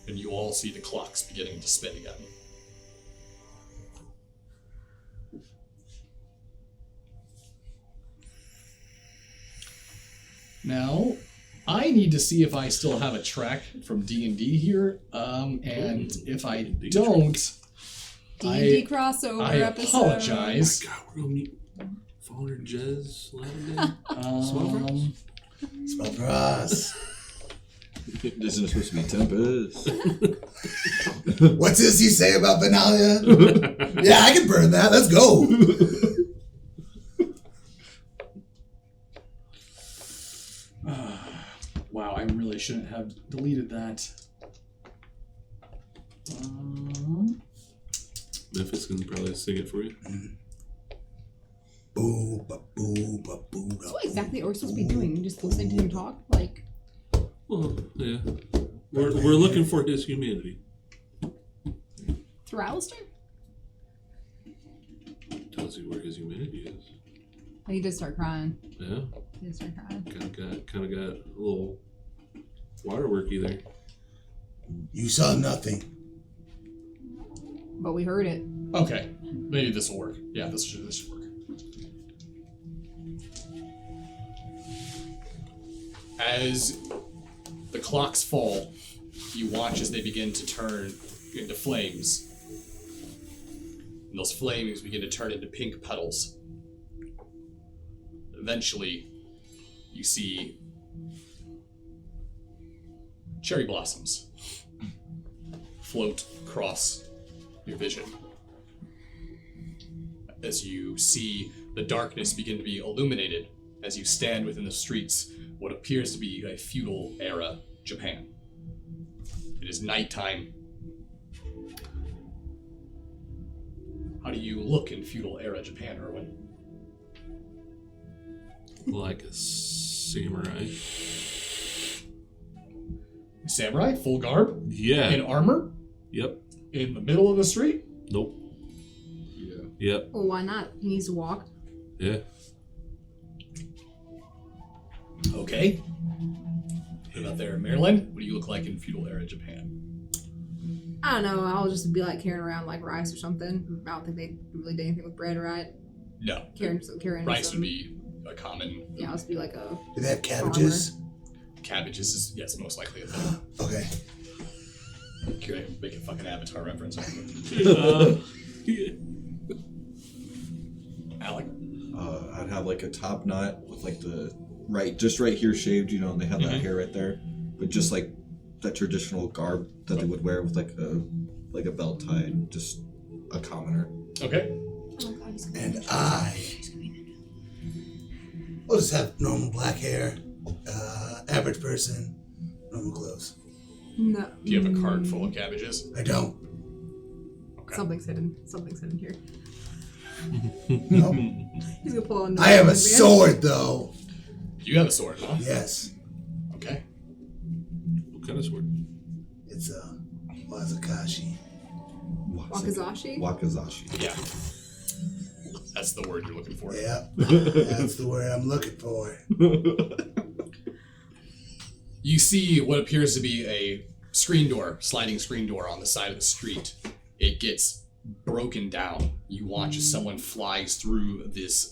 and you all see the clocks beginning to spin again. Now, I need to see if I still have a track from D&D here, and if I don't, D&D crossover I episode. apologize. God, we're gonna meet Faller Jez Lavender. Smell for us. Isn't it supposed to be Tempest? What's this you say about Benalia? Yeah, I can burn that. Let's go. Wow, I really shouldn't have deleted that. Memphis can probably sing it for you. Boo, ba, boo, ba, boo, da, So what exactly are we supposed to be doing? Just listening to him talk? Like, Well, yeah. We're looking for his humanity. through Alistair? Tells you where his humanity is. He did start crying. Yeah. He did start crying. Kind of got a little waterworky there. You saw nothing. But we heard it. Okay, maybe this will work. Yeah, this should work. As the clocks fall, you watch as they begin to turn into flames. And those flames begin to turn into pink petals. Eventually, you see cherry blossoms float across your vision. As you see the darkness begin to be illuminated as you stand within the streets, what appears to be a feudal era Japan. It is nighttime. How do you look in feudal era Japan, Erwin? Like a samurai. Samurai, full garb, Yeah. in armor, Yep. in the middle of the street? Nope. Yeah. Yep. Well, why not? He needs to walk. Yeah. Okay. What about there, Maryland? What do you look like in feudal era Japan? I don't know. I'll just be like carrying around like rice or something. I don't think they really do anything with bread, right? No. Carrying Rice some, would be a common. Yeah, I'll just be like a. Do they have cabbages? Cabbages is, yes, most likely a thing. Okay. Can I make a fucking Avatar reference? Alec? I'd have like a top knot with like the just right here shaved, you know, and they have that hair right there, but just like that traditional garb that they would wear with like a belt tie and just a commoner. Okay. And I'll just have normal black hair, average person, normal clothes. No. Do you have a cart full of cabbages? I don't. Okay. Something's hidden here. No. He's gonna pull on. I have a sword, though. You have a sword, huh? Yes. Okay. What kind of sword? It's a Wazakashi. Wakizashi? Wakizashi. Yeah. That's the word you're looking for. Yeah. That's the word I'm looking for. You see what appears to be a sliding screen door on the side of the street. It gets broken down. You watch as someone flies through this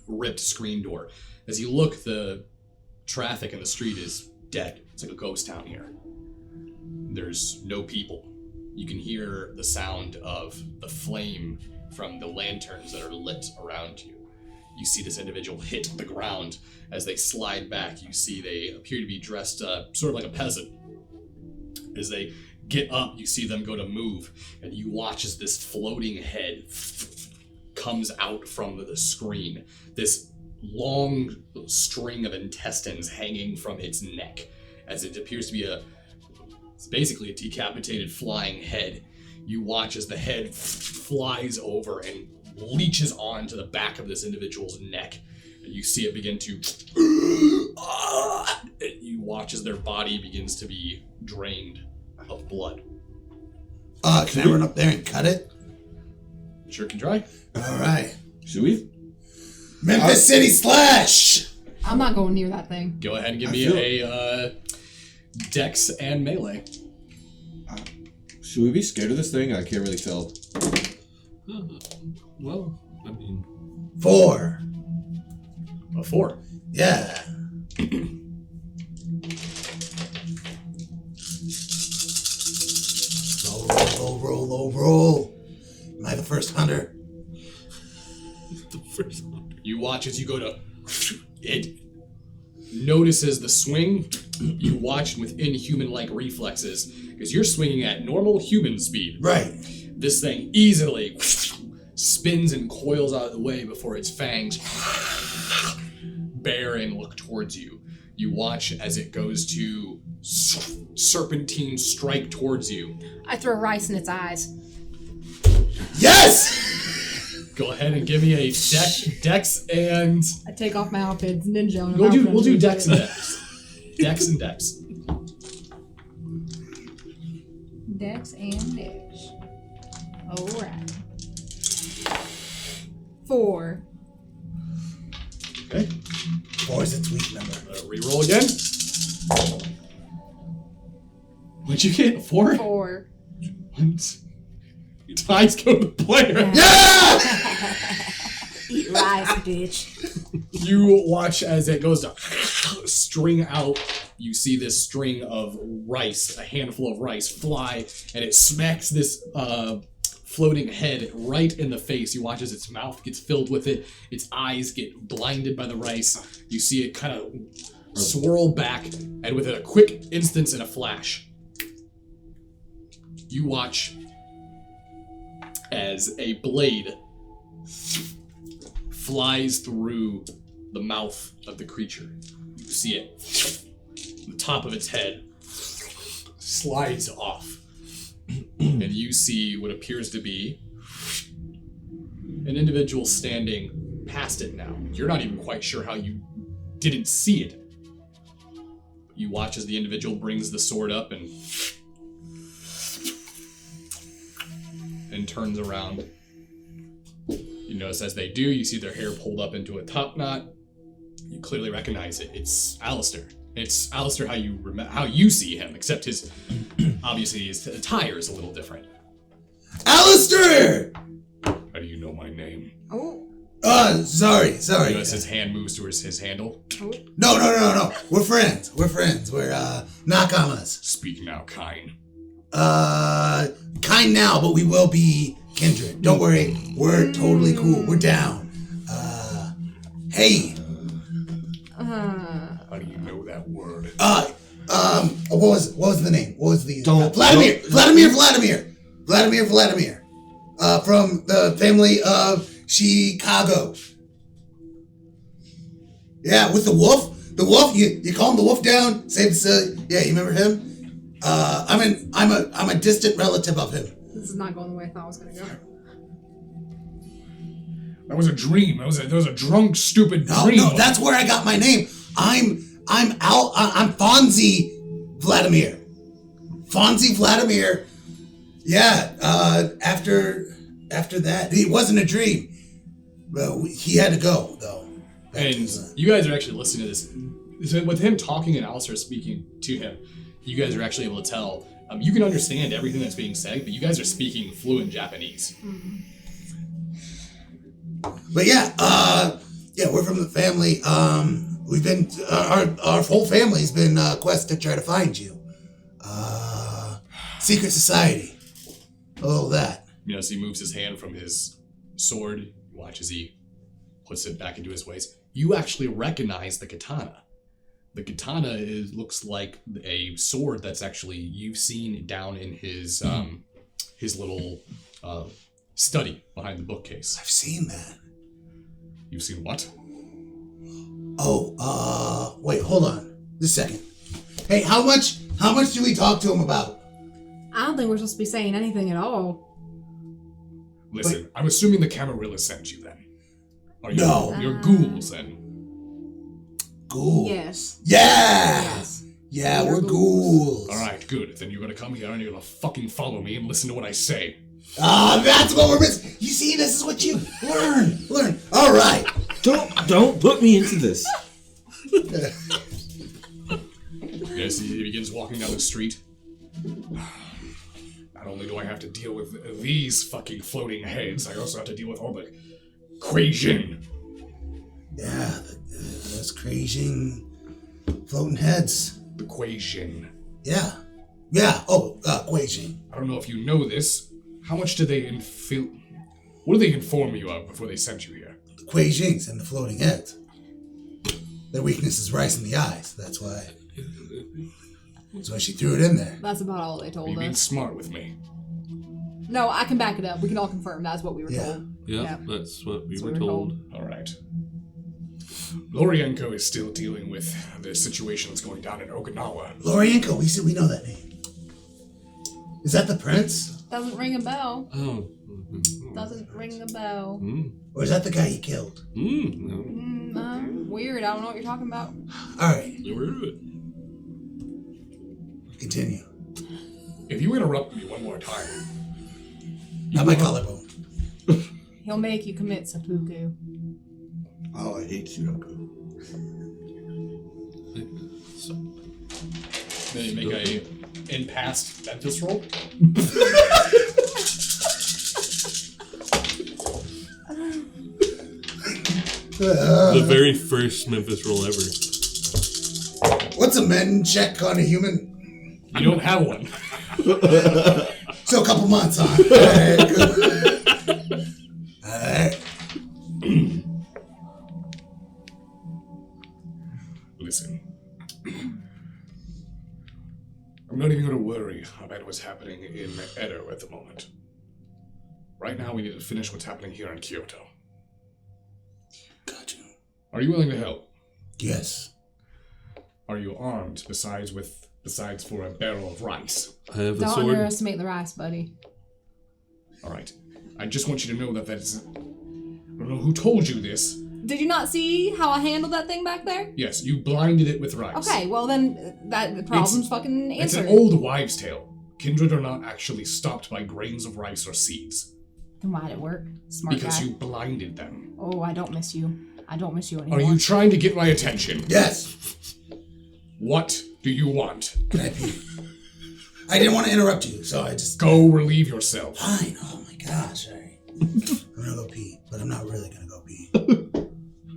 ripped screen door. As you look, the traffic in the street is dead. It's like a ghost town here. There's no people. You can hear the sound of the flame from the lanterns that are lit around you. You see this individual hit the ground. As they slide back, you see they appear to be dressed sort of like a peasant. As they get up, you see them go to move, and you watch as this floating head comes out from the screen. This long string of intestines hanging from its neck, as it appears to be it's basically a decapitated flying head. You watch as the head flies over and leeches onto the back of this individual's neck, and you see it begin to and you watch as their body begins to be drained of blood. Can I run up there and cut it? Sure can try. All right. Should we? Memphis City Slash! I'm not going near that thing. Go ahead and give me a dex and melee. Should we be scared of this thing? I can't really tell. Well, I mean... 4. A 4. Yeah. Roll. Am I the first hunter? The first one. You watch as you go to... It notices the swing. You watch with inhuman-like reflexes, because you're swinging at normal human speed. Right. This thing easily spins and coils out of the way before its fangs bear and look towards you. You watch as it goes to serpentine strike towards you. I throw rice in its eyes. Yes! Go ahead and give me a dex and... I take off my outfit, ninja. And We'll do dex and dex. Dex and dex. Dex and dex. Alright. 4. Okay. 4 is a tweet number. Reroll again. What'd you get? 4? 4. Ties go to the player. Yeah! Eat rice, bitch. You watch as it goes to string out. You see this string of rice, a handful of rice, fly, and it smacks this floating head right in the face. You watch as its mouth gets filled with it. Its eyes get blinded by the rice. You see it kind of swirl back, and within a quick instance and a flash, you watch as a blade flies through the mouth of the creature. You see it, the top of its head slides off, and you see what appears to be an individual standing past it now. You're not even quite sure how you didn't see it. You watch as the individual brings the sword up and turns around. You notice as they do, you see their hair pulled up into a top knot. You clearly recognize it. It's Alistair. It's Alistair how you see him, except his obviously his attire is a little different. Alistair! How do you know my name? Oh. Sorry. As his hand moves towards his handle. No. We're friends. We're nakamas. Speak now, kind. Kind now, but we will be kindred. Don't worry. We're totally cool. We're down. Hey. How do you know that word? What was the name? What was the Don't- Vladimir. From the family of Chicago. Yeah, with the wolf. The wolf. You calm the wolf down. Save the. Yeah, you remember him? I'm a distant relative of him. This is not going the way I thought it was gonna go. That was a dream. That was a drunk, stupid dream. No, that's where I got my name. I'm Fonzie Vladimir. Fonzie Vladimir. Yeah. After that, it wasn't a dream. Well, he had to go though. And you guys are actually listening to this. So with him talking and Alistair speaking to him, you guys are actually able to tell. You can understand everything that's being said, but you guys are speaking fluent Japanese. But yeah, we're from the family. We've been our whole family's been quest to try to find you. Secret society. All that. As he moves his hand from his sword, watch as he puts it back into his waist. You actually recognize the katana. The katana looks like a sword that's actually you've seen down in his little study behind the bookcase. I've seen that. You've seen what? Oh, wait, hold on. Just a second. Hey, how much do we talk to him about? I don't think we're supposed to be saying anything at all. Listen, I'm assuming the Camarilla sent you then. Are you, No. You're ghouls then. Ghoul. Yes. Yeah. Yes. Yeah, we're ghouls. Alright, good. Then you're gonna come here and you're gonna fucking follow me and listen to what I say. That's what we're missing. You see, this is what you learn. All right. Don't put me into this. Yes, he begins walking down the street. Not only do I have to deal with these fucking floating heads, I also have to deal with all the Quajin. Yeah, those crazy floating heads. The Quajin. Yeah. Quajin. I don't know if you know this. How much do they what do they inform you of before they sent you here? The Quajins and the floating heads. Their weakness is rice in the eyes. That's why she threw it in there. That's about all they Are told you being us. smart with me? No, I can back it up. We can all confirm that's what we were Yeah. told. Yeah, Yeah. that's what we That's were what we were told. Alright. Lorienko is still dealing with the situation that's going down in Okinawa. Lorienko, we know that name. Is that the prince? Doesn't ring a bell. Oh. Doesn't ring a bell. Or is that the guy he killed? No. Weird. I don't know what you're talking about. All right, You were it. continue. If you interrupt me one more time, Not my collarbone. He'll make you commit seppuku. Oh, I hate Sudoku. So, Then you make a in-past Memphis roll. the very first Memphis roll ever. What's a men check on a human? You don't have one. So a couple months, huh? All right, good. All right. listen. I'm not even going to worry about what's happening in Edo at the moment. Right now, we need to finish what's happening here in Kyoto. Gotcha. Are you willing to help? Yes. Are you armed besides for a barrel of rice? I have a Don't sword. underestimate the rice, buddy. All right. I just want you to know that that's... I don't know who told you this. Did you not see how I handled that thing back there? Yes, you blinded it with rice. Okay, well then the problem's fucking It's answered. an old wives' tale. Kindred are not actually stopped by grains of rice or seeds. Then why'd it work? Smart Because guy. you blinded them. Oh, I don't miss you. I don't miss you anymore. Are you trying to get my attention? Yes. What do you want? Can I pee? I didn't want to interrupt you, so I just... Go relieve yourself. Fine. Oh my gosh. All right. I'm gonna go pee, but I'm not really gonna go pee.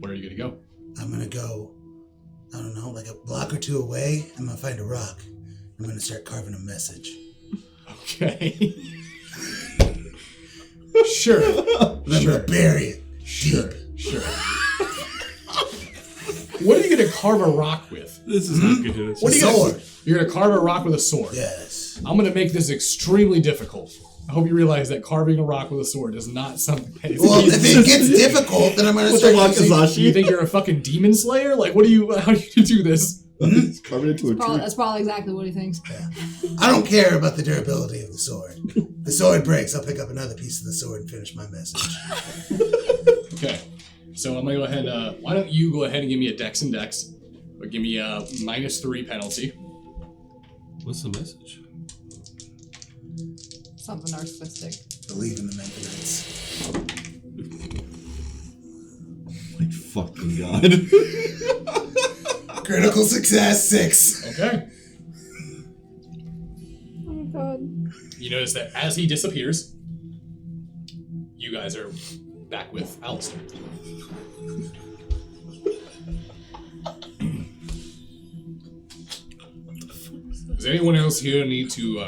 Where are you gonna go? I'm gonna go, I don't know, like a block or two away. I'm gonna find a rock. I'm gonna start carving a message. Okay. Sure. Then I'm gonna bury it. Sure. What are you gonna carve a rock with? This is not good. What are you sword. You're gonna carve a rock with a sword. Yes. I'm gonna make this extremely difficult. I hope you realize that carving a rock with a sword is not something that is Well, easy. if it gets difficult, then I'm gonna With the start using... wakizashi. You think you're a fucking demon slayer? Like, how do you do this? It's carved into a tree. That's probably exactly what he thinks. I don't care about the durability of the sword. The sword breaks, I'll pick up another piece of the sword and finish my message. Okay. So I'm gonna go ahead, why don't you go ahead and give me a dex and dex, but give me a -3 penalty. What's the message? Something narcissistic. Believe in the Mennonites. My fucking god. Critical success, 6. Okay. Oh my god. You notice that as he disappears, you guys are back with Alistair. Does anyone else here need to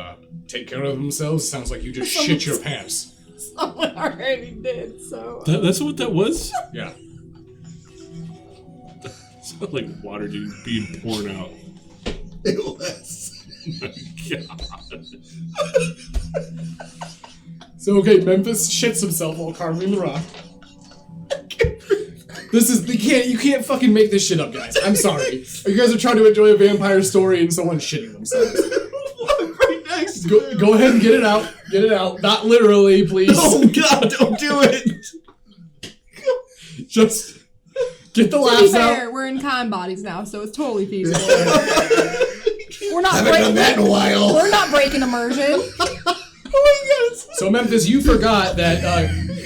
take care of themselves? Sounds like you just shit your pants. Someone already did, so... That's what that was? Yeah. Sounded like water being poured out. It was. Oh my god. So okay, Memphis shits himself while carving the rock. This is you can't fucking make this shit up, guys. I'm sorry. You guys are trying to enjoy a vampire story and someone's shitting themselves. Right next to Go ahead and get it out. Get it out. Not literally, please. Oh god, don't do it! Just get the To be laughs fair, out. we're in con bodies now, so it's totally feasible. We're not Haven't done that in a while. We're not breaking immersion. So Memphis, you forgot that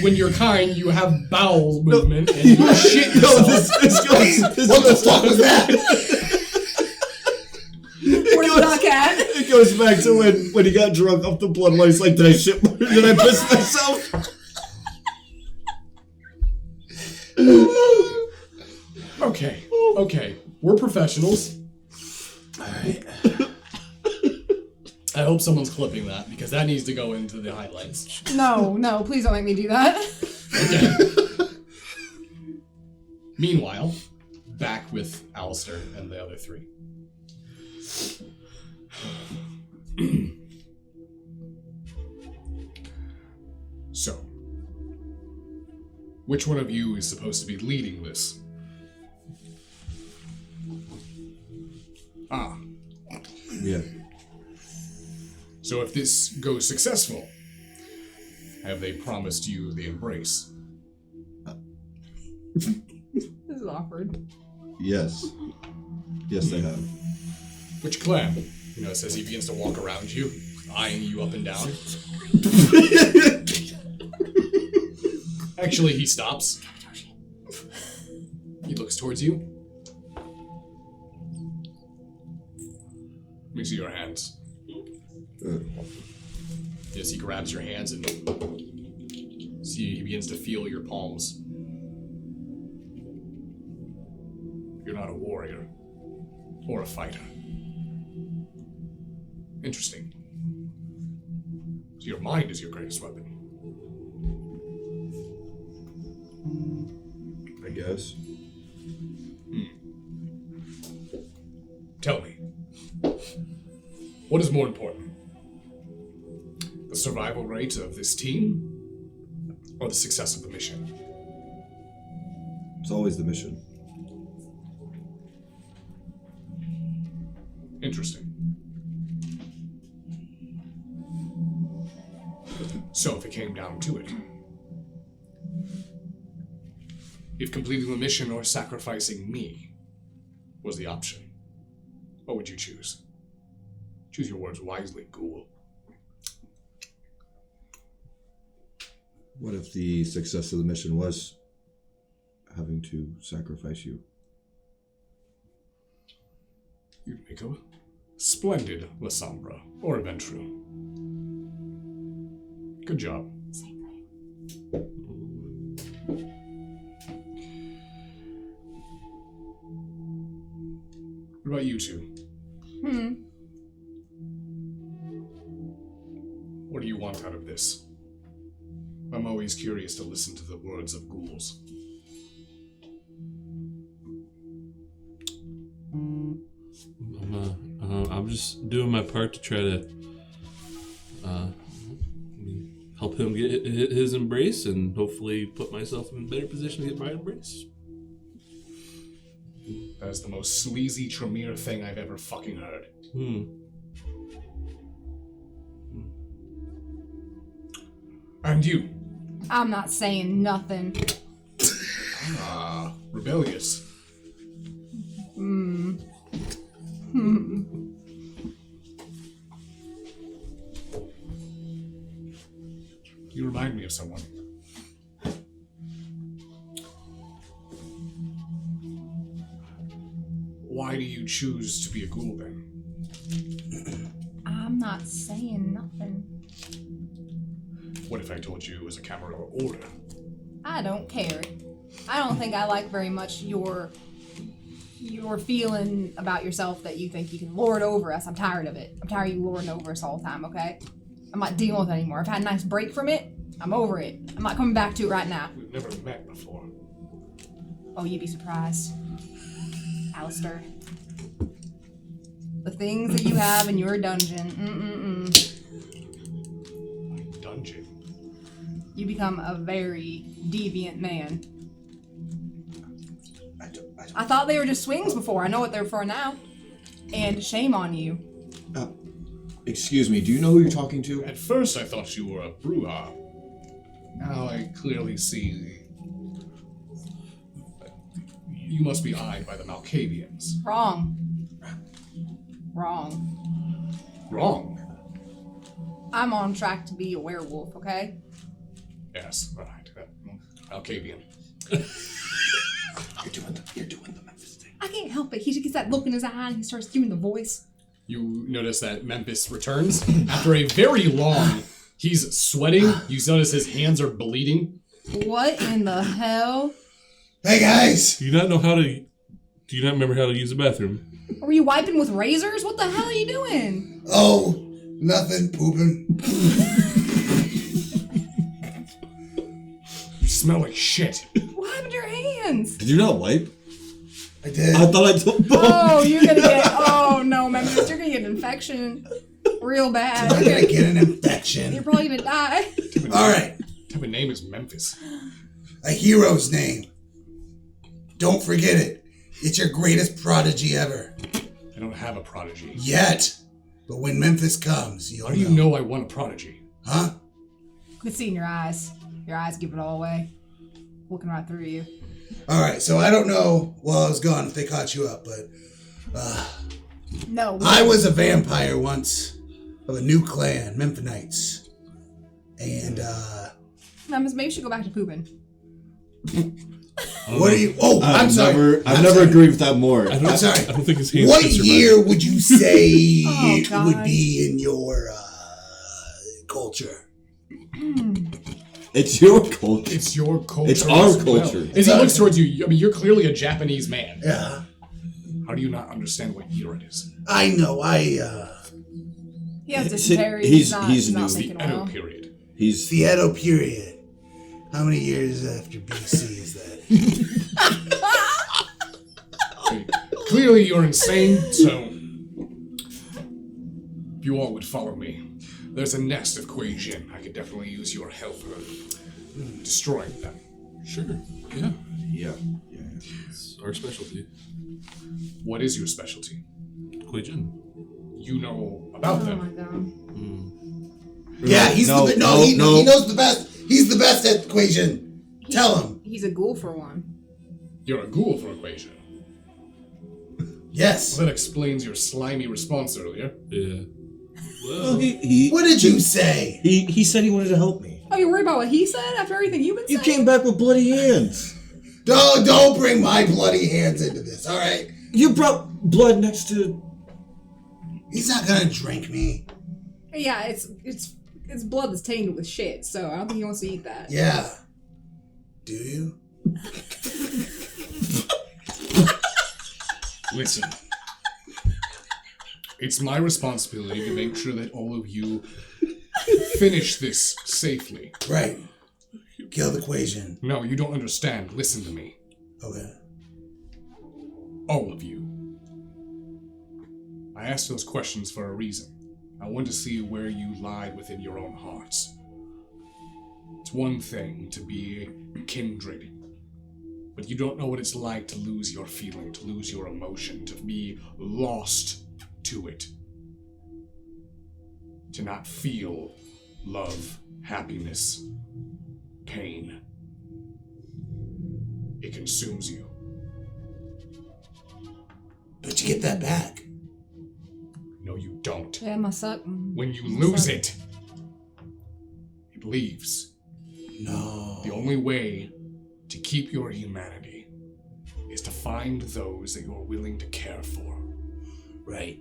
when you're kind, you have bowel movement and you shit No, yourself. this goes. What the fuck was that? Where's Doc at? It goes back to when he got drunk off the blood. Where he's like, "Did I shit? Did I piss myself?" Okay. We're professionals. Alright. I hope someone's clipping that because that needs to go into the highlights. No, please don't make me do that. Okay. Meanwhile, back with Alistair and the other three. So, which one of you is supposed to be leading this? Ah, Yeah. so if this goes successful, have they promised you the embrace? This is awkward. Yes. Yes, they have. Which clan? You know, as he begins to walk around you, eyeing you up and down. Actually, he stops. He looks towards you. Let me see your hands. Yes, he grabs your hands and see he begins to feel your palms. You're not a warrior or a fighter. Interesting. So your mind is your greatest weapon. I guess. Tell me, what is more important? The survival rate of this team or the success of the mission? It's always the mission. Interesting. So if it came down to it, if completing the mission or sacrificing me was the option, what would you choose? Choose your words wisely, ghoul. What if the success of the mission was having to sacrifice you? You'd make a Splendid, Lasombra, or Ventru. Good job. Same thing. What about you two? What do you want out of this? I'm always curious to listen to the words of ghouls. I'm just doing my part to try to help him get his embrace and hopefully put myself in a better position to get my embrace. That is the most sleazy Tremere thing I've ever fucking heard. And you? I'm not saying nothing. Ah, rebellious. You remind me of someone. Why do you choose to be a ghoul then? I'm not saying nothing. What if I told you it was a Camarilla order? I don't care. I don't think I like very much your feeling about yourself that you think you can lord over us. I'm tired of it. I'm tired of you lording over us all the time, okay? I'm not dealing with it anymore. I've had a nice break from it. I'm over it. I'm not coming back to it right now. We've never met before. Oh, you'd be surprised. Alistair. The things that you have in your dungeon. My dungeon? You become a very deviant man. I thought they were just swings before. I know what they're for now. And shame on you. Excuse me, do you know who you're talking to? At first I thought you were a Bruja. Now I clearly see you must be eyed by the Malkavians. Wrong. Wrong? I'm on track to be a werewolf, okay? Yes, right. Malkavian. You're doing the Memphis thing. I can't help it. He just gets that look in his eye and he starts doing the voice. You notice that Memphis returns after a very long. He's sweating. You notice his hands are bleeding. What in the hell? Hey guys! Do you not remember how to use the bathroom? Were you wiping with razors? What the hell are you doing? Oh, nothing, pooping. You smell like shit. What happened to your hands? Did you not wipe? I did. I thought I told both. Oh, you're gonna get. Oh no, Memphis, you're gonna get an infection, real bad. I'm gonna get an infection. You're probably gonna die. Alright, What type of name is Memphis? a hero's name. Don't forget it. It's your greatest prodigy ever. I don't have a prodigy. Yet. But when Memphis comes, you'll How do you know I want a prodigy? Huh? I can see in your eyes. Your eyes give it all away. Looking right through you. Alright, so I don't know while I was gone if they caught you up, but No. I was a vampire once of a new clan, Memphinites. And Memphis, maybe you should go back to pooping. what are you I'm sorry. I've never agreed with that more. I'm sorry. I don't think his hands What can survive. year would you say Oh, it God. would be in your culture? It's your culture. It's your culture. It's our as well. culture. As he looks towards you, I mean, you're clearly a Japanese man. Yeah. How do you not understand what year it is? I know, He has He's- dysentery. he's not new. It's making the Edo well. period. He's the Edo period. How many years after BC is that? Clearly you're insane, so if you all would follow me. There's a nest of Kuei-Jin. I could definitely use your help destroying them. Sure. Yeah. yeah. It's our specialty. What is your specialty? Kuei-Jin. You know about Oh them. my god. Yeah, he's No, he no. knows the best. He's the best at equation. Tell him. He's a ghoul for one. You're a ghoul for Kuei-Jin. Yes. Well, that explains your slimy response earlier. Yeah. Well, Well, What did you say? he said he wanted to help me. Oh, you're worried about what he said after everything you've been You saying? came back with bloody hands. Don't bring my bloody hands into this, all right? You brought blood next to He's not gonna drink me. Yeah, it's blood that's tainted with shit, so I don't think he wants to eat that. Yeah. Do you? Listen. It's my responsibility to make sure that all of you finish this safely. Right. Kill the Quasian. No, you don't understand. Listen to me. Okay. All of you. I asked those questions for a reason. I want to see where you lie within your own hearts. It's one thing to be kindred, but you don't know what it's like to lose your feeling, to lose your emotion, to be lost to it. To not feel love, happiness, pain. It consumes you. But you get that back. No, you don't. Yeah, it must suck. When you lose it, it leaves. No. The only way to keep your humanity is to find those that you're willing to care for. Right.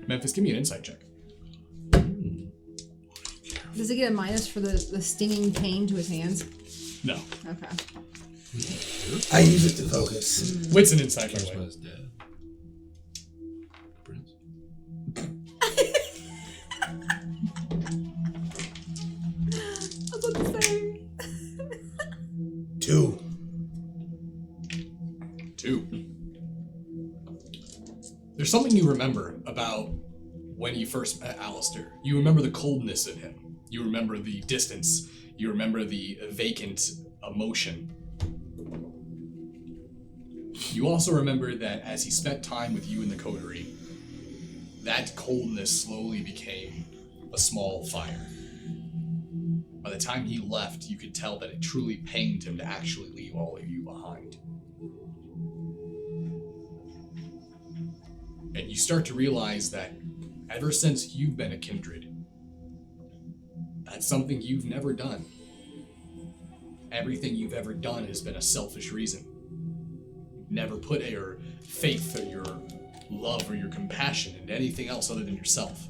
Memphis, give me an insight check. Does he get a minus for the stinging pain to his hands? No. Okay. I use it to focus. What's an insight, by the way? Charisma is dead. Prince. I was about to say. 2. 2. There's something you remember about when you first met Alistair. You remember the coldness in him. You remember the distance. You remember the vacant emotion. You also remember that as he spent time with you in the coterie, that coldness slowly became a small fire. By the time he left, you could tell that it truly pained him to actually leave all of you behind. And you start to realize that ever since you've been a kindred, that's something you've never done. Everything you've ever done has been a selfish reason. Never put your faith or your love or your compassion into anything else other than yourself.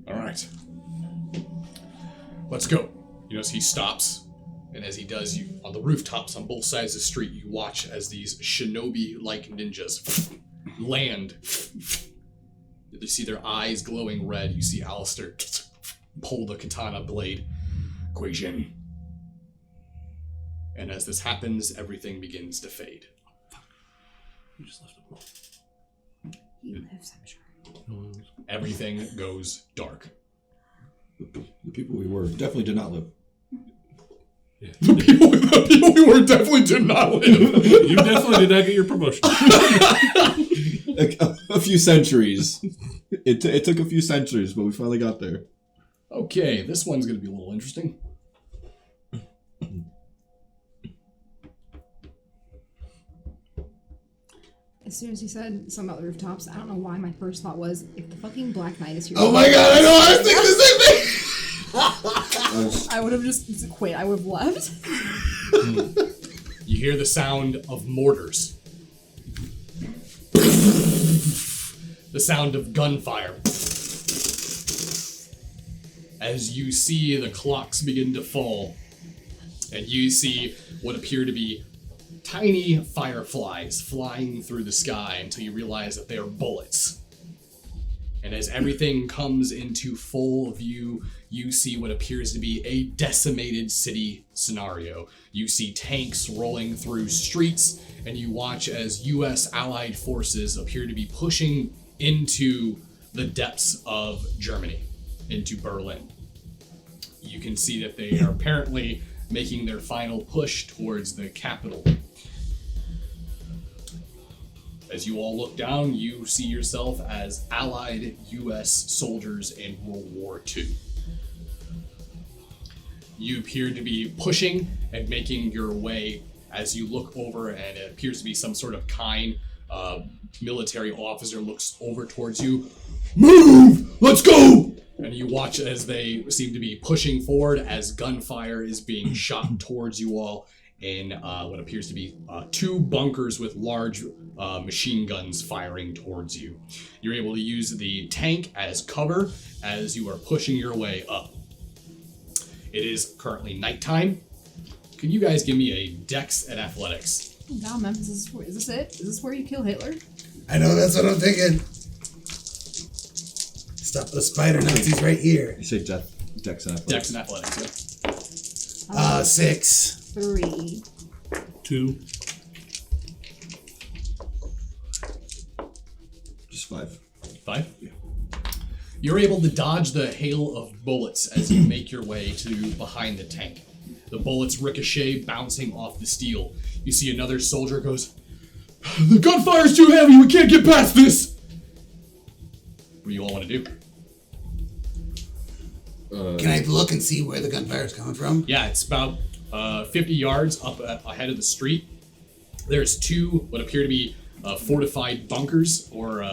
All right. Let's go. You notice he stops, and as he does, you on the rooftops on both sides of the street, you watch as these shinobi-like ninjas land. You see their eyes glowing red. You see Alistair pull the katana blade. Quasian. And as this happens, everything begins to fade. You just left him. He lives, I'm sure. Everything goes dark. The people we were definitely did not live. Yeah. The people we were definitely did not live. You definitely did not get your promotion. Like a few centuries. It took a few centuries, but we finally got there. Okay, this one's going to be a little interesting. As soon as he said something about the rooftops, I don't know why my first thought was, if the fucking Black Knight is here. Oh my god, I know, I was thinking the same thing! I would have just quit. I would have left. You hear the sound of mortars. The sound of gunfire. As you see the clocks begin to fall, and you see what appear to be tiny fireflies flying through the sky until you realize that they are bullets. And as everything comes into full view, you see what appears to be a decimated city scenario. You see tanks rolling through streets, and you watch as US allied forces appear to be pushing into the depths of Germany, into Berlin. You can see that they are apparently making their final push towards the capital. As you all look down, you see yourself as allied US soldiers in World War II. You appear to be pushing and making your way as you look over, and it appears to be some sort of kind military officer looks over towards you. Move! Let's go! And you watch as they seem to be pushing forward as gunfire is being shot towards you all, in what appears to be 2 bunkers with large machine guns firing towards you. You're able to use the tank as cover as you are pushing your way up. It is currently nighttime. Can you guys give me a Dex and Athletics? Oh, God, Memphis, is this it? Is this where you kill Hitler? I know, that's what I'm thinking. Stop the spider Nazis right here. You say Dex and Athletics. Dex and Athletics, yeah. 6. 3. 2. Just 5. 5? Yeah. You're able to dodge the hail of bullets as you make your way to behind the tank. The bullets ricochet, bouncing off the steel. You see another soldier goes, "The gunfire's too heavy, we can't get past this!" What do you all want to do? Can I look and see where the gunfire is coming from? Yeah, it's about 50 yards up ahead of the street. There's 2 what appear to be fortified bunkers or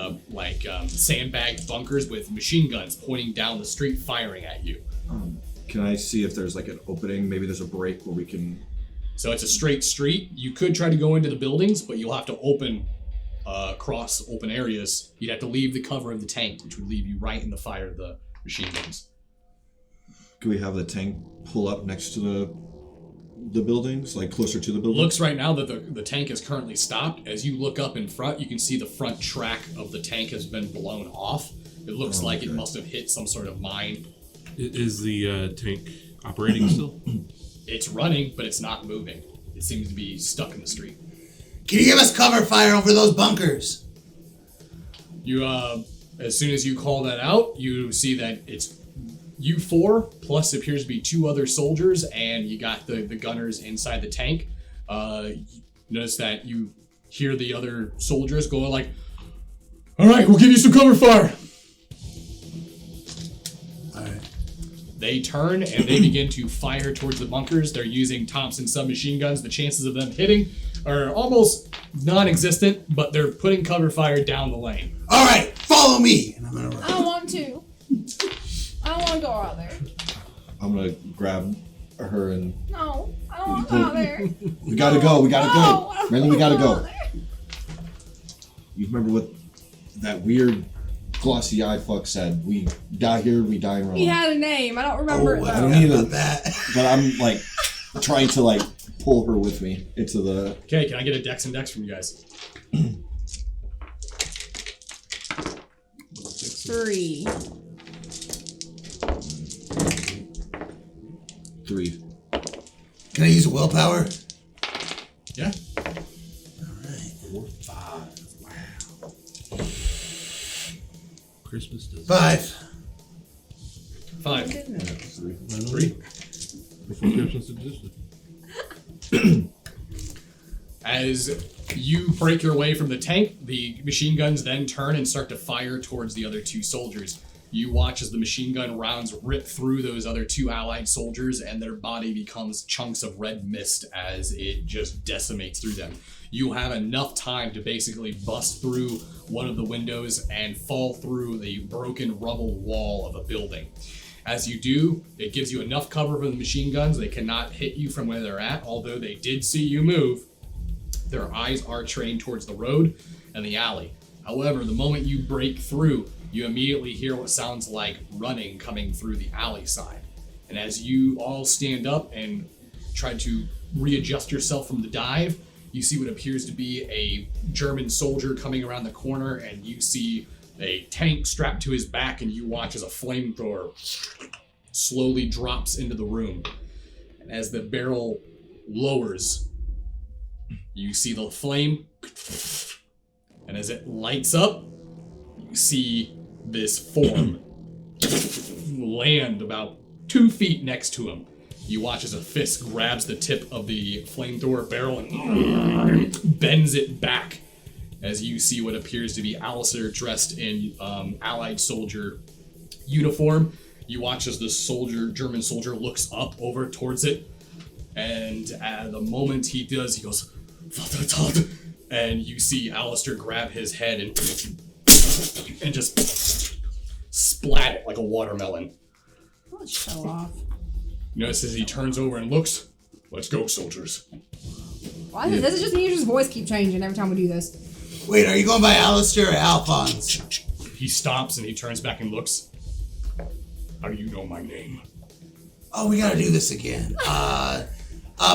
sandbagged bunkers with machine guns pointing down the street firing at you. Can I see if there's like an opening? Maybe there's a break where we can... So it's a straight street. You could try to go into the buildings, but you'll have to open across open areas. You'd have to leave the cover of the tank, which would leave you right in the fire of the machine guns. Can we have the tank pull up next to the buildings, like closer to the buildings? Looks right now that the tank is currently stopped. As you look up in front, you can see the front track of the tank has been blown off. It looks like it must have hit some sort of mine. Is the tank operating still? It's running, but it's not moving. It seems to be stuck in the street. Can you give us cover fire over those bunkers? You, as soon as you call that out, you see that it's you 4 plus appears to be 2 other soldiers, and you got the gunners inside the tank. Notice that you hear the other soldiers go like, "All right, we'll give you some cover fire." They turn and they begin to fire towards the bunkers. They're using Thompson submachine guns. The chances of them hitting are almost non-existent, but they're putting cover fire down the lane. All right, follow me. And I'm gonna run. I don't want to. I don't want to go out there. I'm gonna grab her and... No, I don't want to go out there. We gotta go, we gotta No, I go. don't Marilyn, we wanna gotta out go. there. You remember what that weird glossy-eyed fuck said? We die here, we die in Rome. He had a name. I don't remember it I though. don't need about it. that. But I'm like trying to like pull her with me into the... Okay, can I get a Dex and Dex from you guys? 3. 3. Can I use a willpower? Yeah. All right. 4, 5. Wow. Christmas does 5. 5. 3. Before Christmas existed. As you break your way from the tank, the machine guns then turn and start to fire towards the other 2 soldiers. You watch as the machine gun rounds rip through those other 2 allied soldiers, and their body becomes chunks of red mist as it just decimates through them. You have enough time to basically bust through one of the windows and fall through the broken rubble wall of a building. As you do, it gives you enough cover for the machine guns. They cannot hit you from where they're at, although they did see you move. Their eyes are trained towards the road and the alley. However, the moment you break through, you immediately hear what sounds like running coming through the alley side. And as you all stand up and try to readjust yourself from the dive, you see what appears to be a German soldier coming around the corner, and you see a tank strapped to his back, and you watch as a flamethrower slowly drops into the room. And as the barrel lowers, you see the flame, and as it lights up, you see this form land about 2 feet next to him. You watch as a fist grabs the tip of the flamethrower barrel and bends it back, as you see what appears to be Alistair dressed in Allied soldier uniform. You watch as the German soldier looks up over towards it, and at the moment he does, he goes, and you see Alistair grab his head and just splat it like a watermelon. Let's show off. You notice as he turns over and looks, "Let's go, soldiers." Why does it just need his voice keep changing every time we do this? Wait, are you going by Alistair or Alphonse? He stops and he turns back and looks. How do you know my name? Oh, we gotta do this again.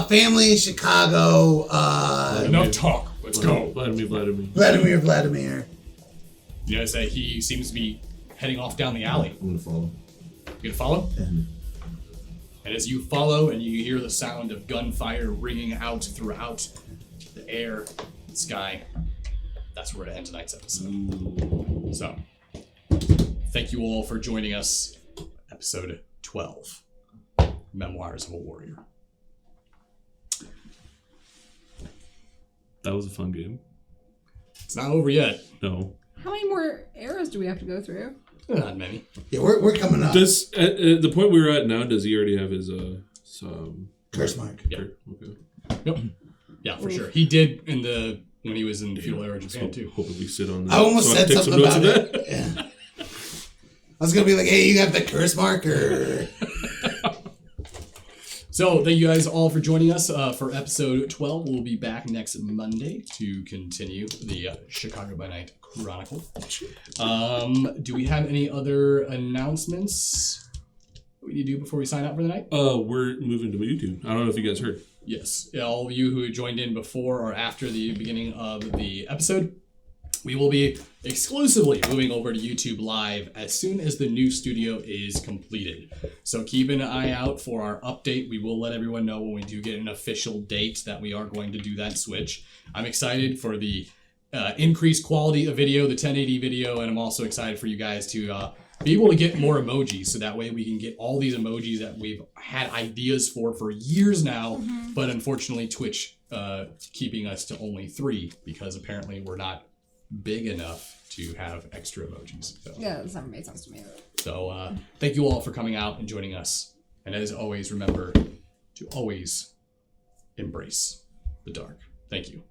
Family, Chicago, Enough talk. Let's go. Vladimir. You notice that he seems to be heading off down the alley. I'm gonna follow. You gonna follow? Mhm. And as you follow and you hear the sound of gunfire ringing out throughout the air and sky, that's where to end tonight's episode. So, thank you all for joining us. Episode 12, Memoirs of a Warrior. That was a fun game. It's not over yet. No. How many more eras do we have to go through? Not many. Yeah, we're coming up. Does at the point we're at now? Does he already have his Curse mark. Yeah. Okay. Yep. Yeah, for sure. He did when he was in Feudal Japan too. Hopefully we sit on that. I almost so said take something some notes about of it. Yeah. I was gonna be like, hey, you got the curse mark or... So, thank you guys all for joining us for episode 12. We'll be back next Monday to continue the Chicago by Night Chronicle. Do we have any other announcements we need to do before we sign out for the night? We're moving to YouTube. I don't know if you guys heard. Yes. All of you who joined in before or after the beginning of the episode, we will be exclusively moving over to YouTube Live as soon as the new studio is completed. So keep an eye out for our update. We will let everyone know when we do get an official date that we are going to do that switch. I'm excited for the increased quality of video, the 1080 video, and I'm also excited for you guys to be able to get more emojis, so that way we can get all these emojis that we've had ideas for years now, but unfortunately Twitch keeping us to only 3 because apparently we're not big enough to have extra emojis. So, Yeah, that's never made sense to me. so thank you all for coming out and joining us. And as always, remember to always embrace the dark. Thank you.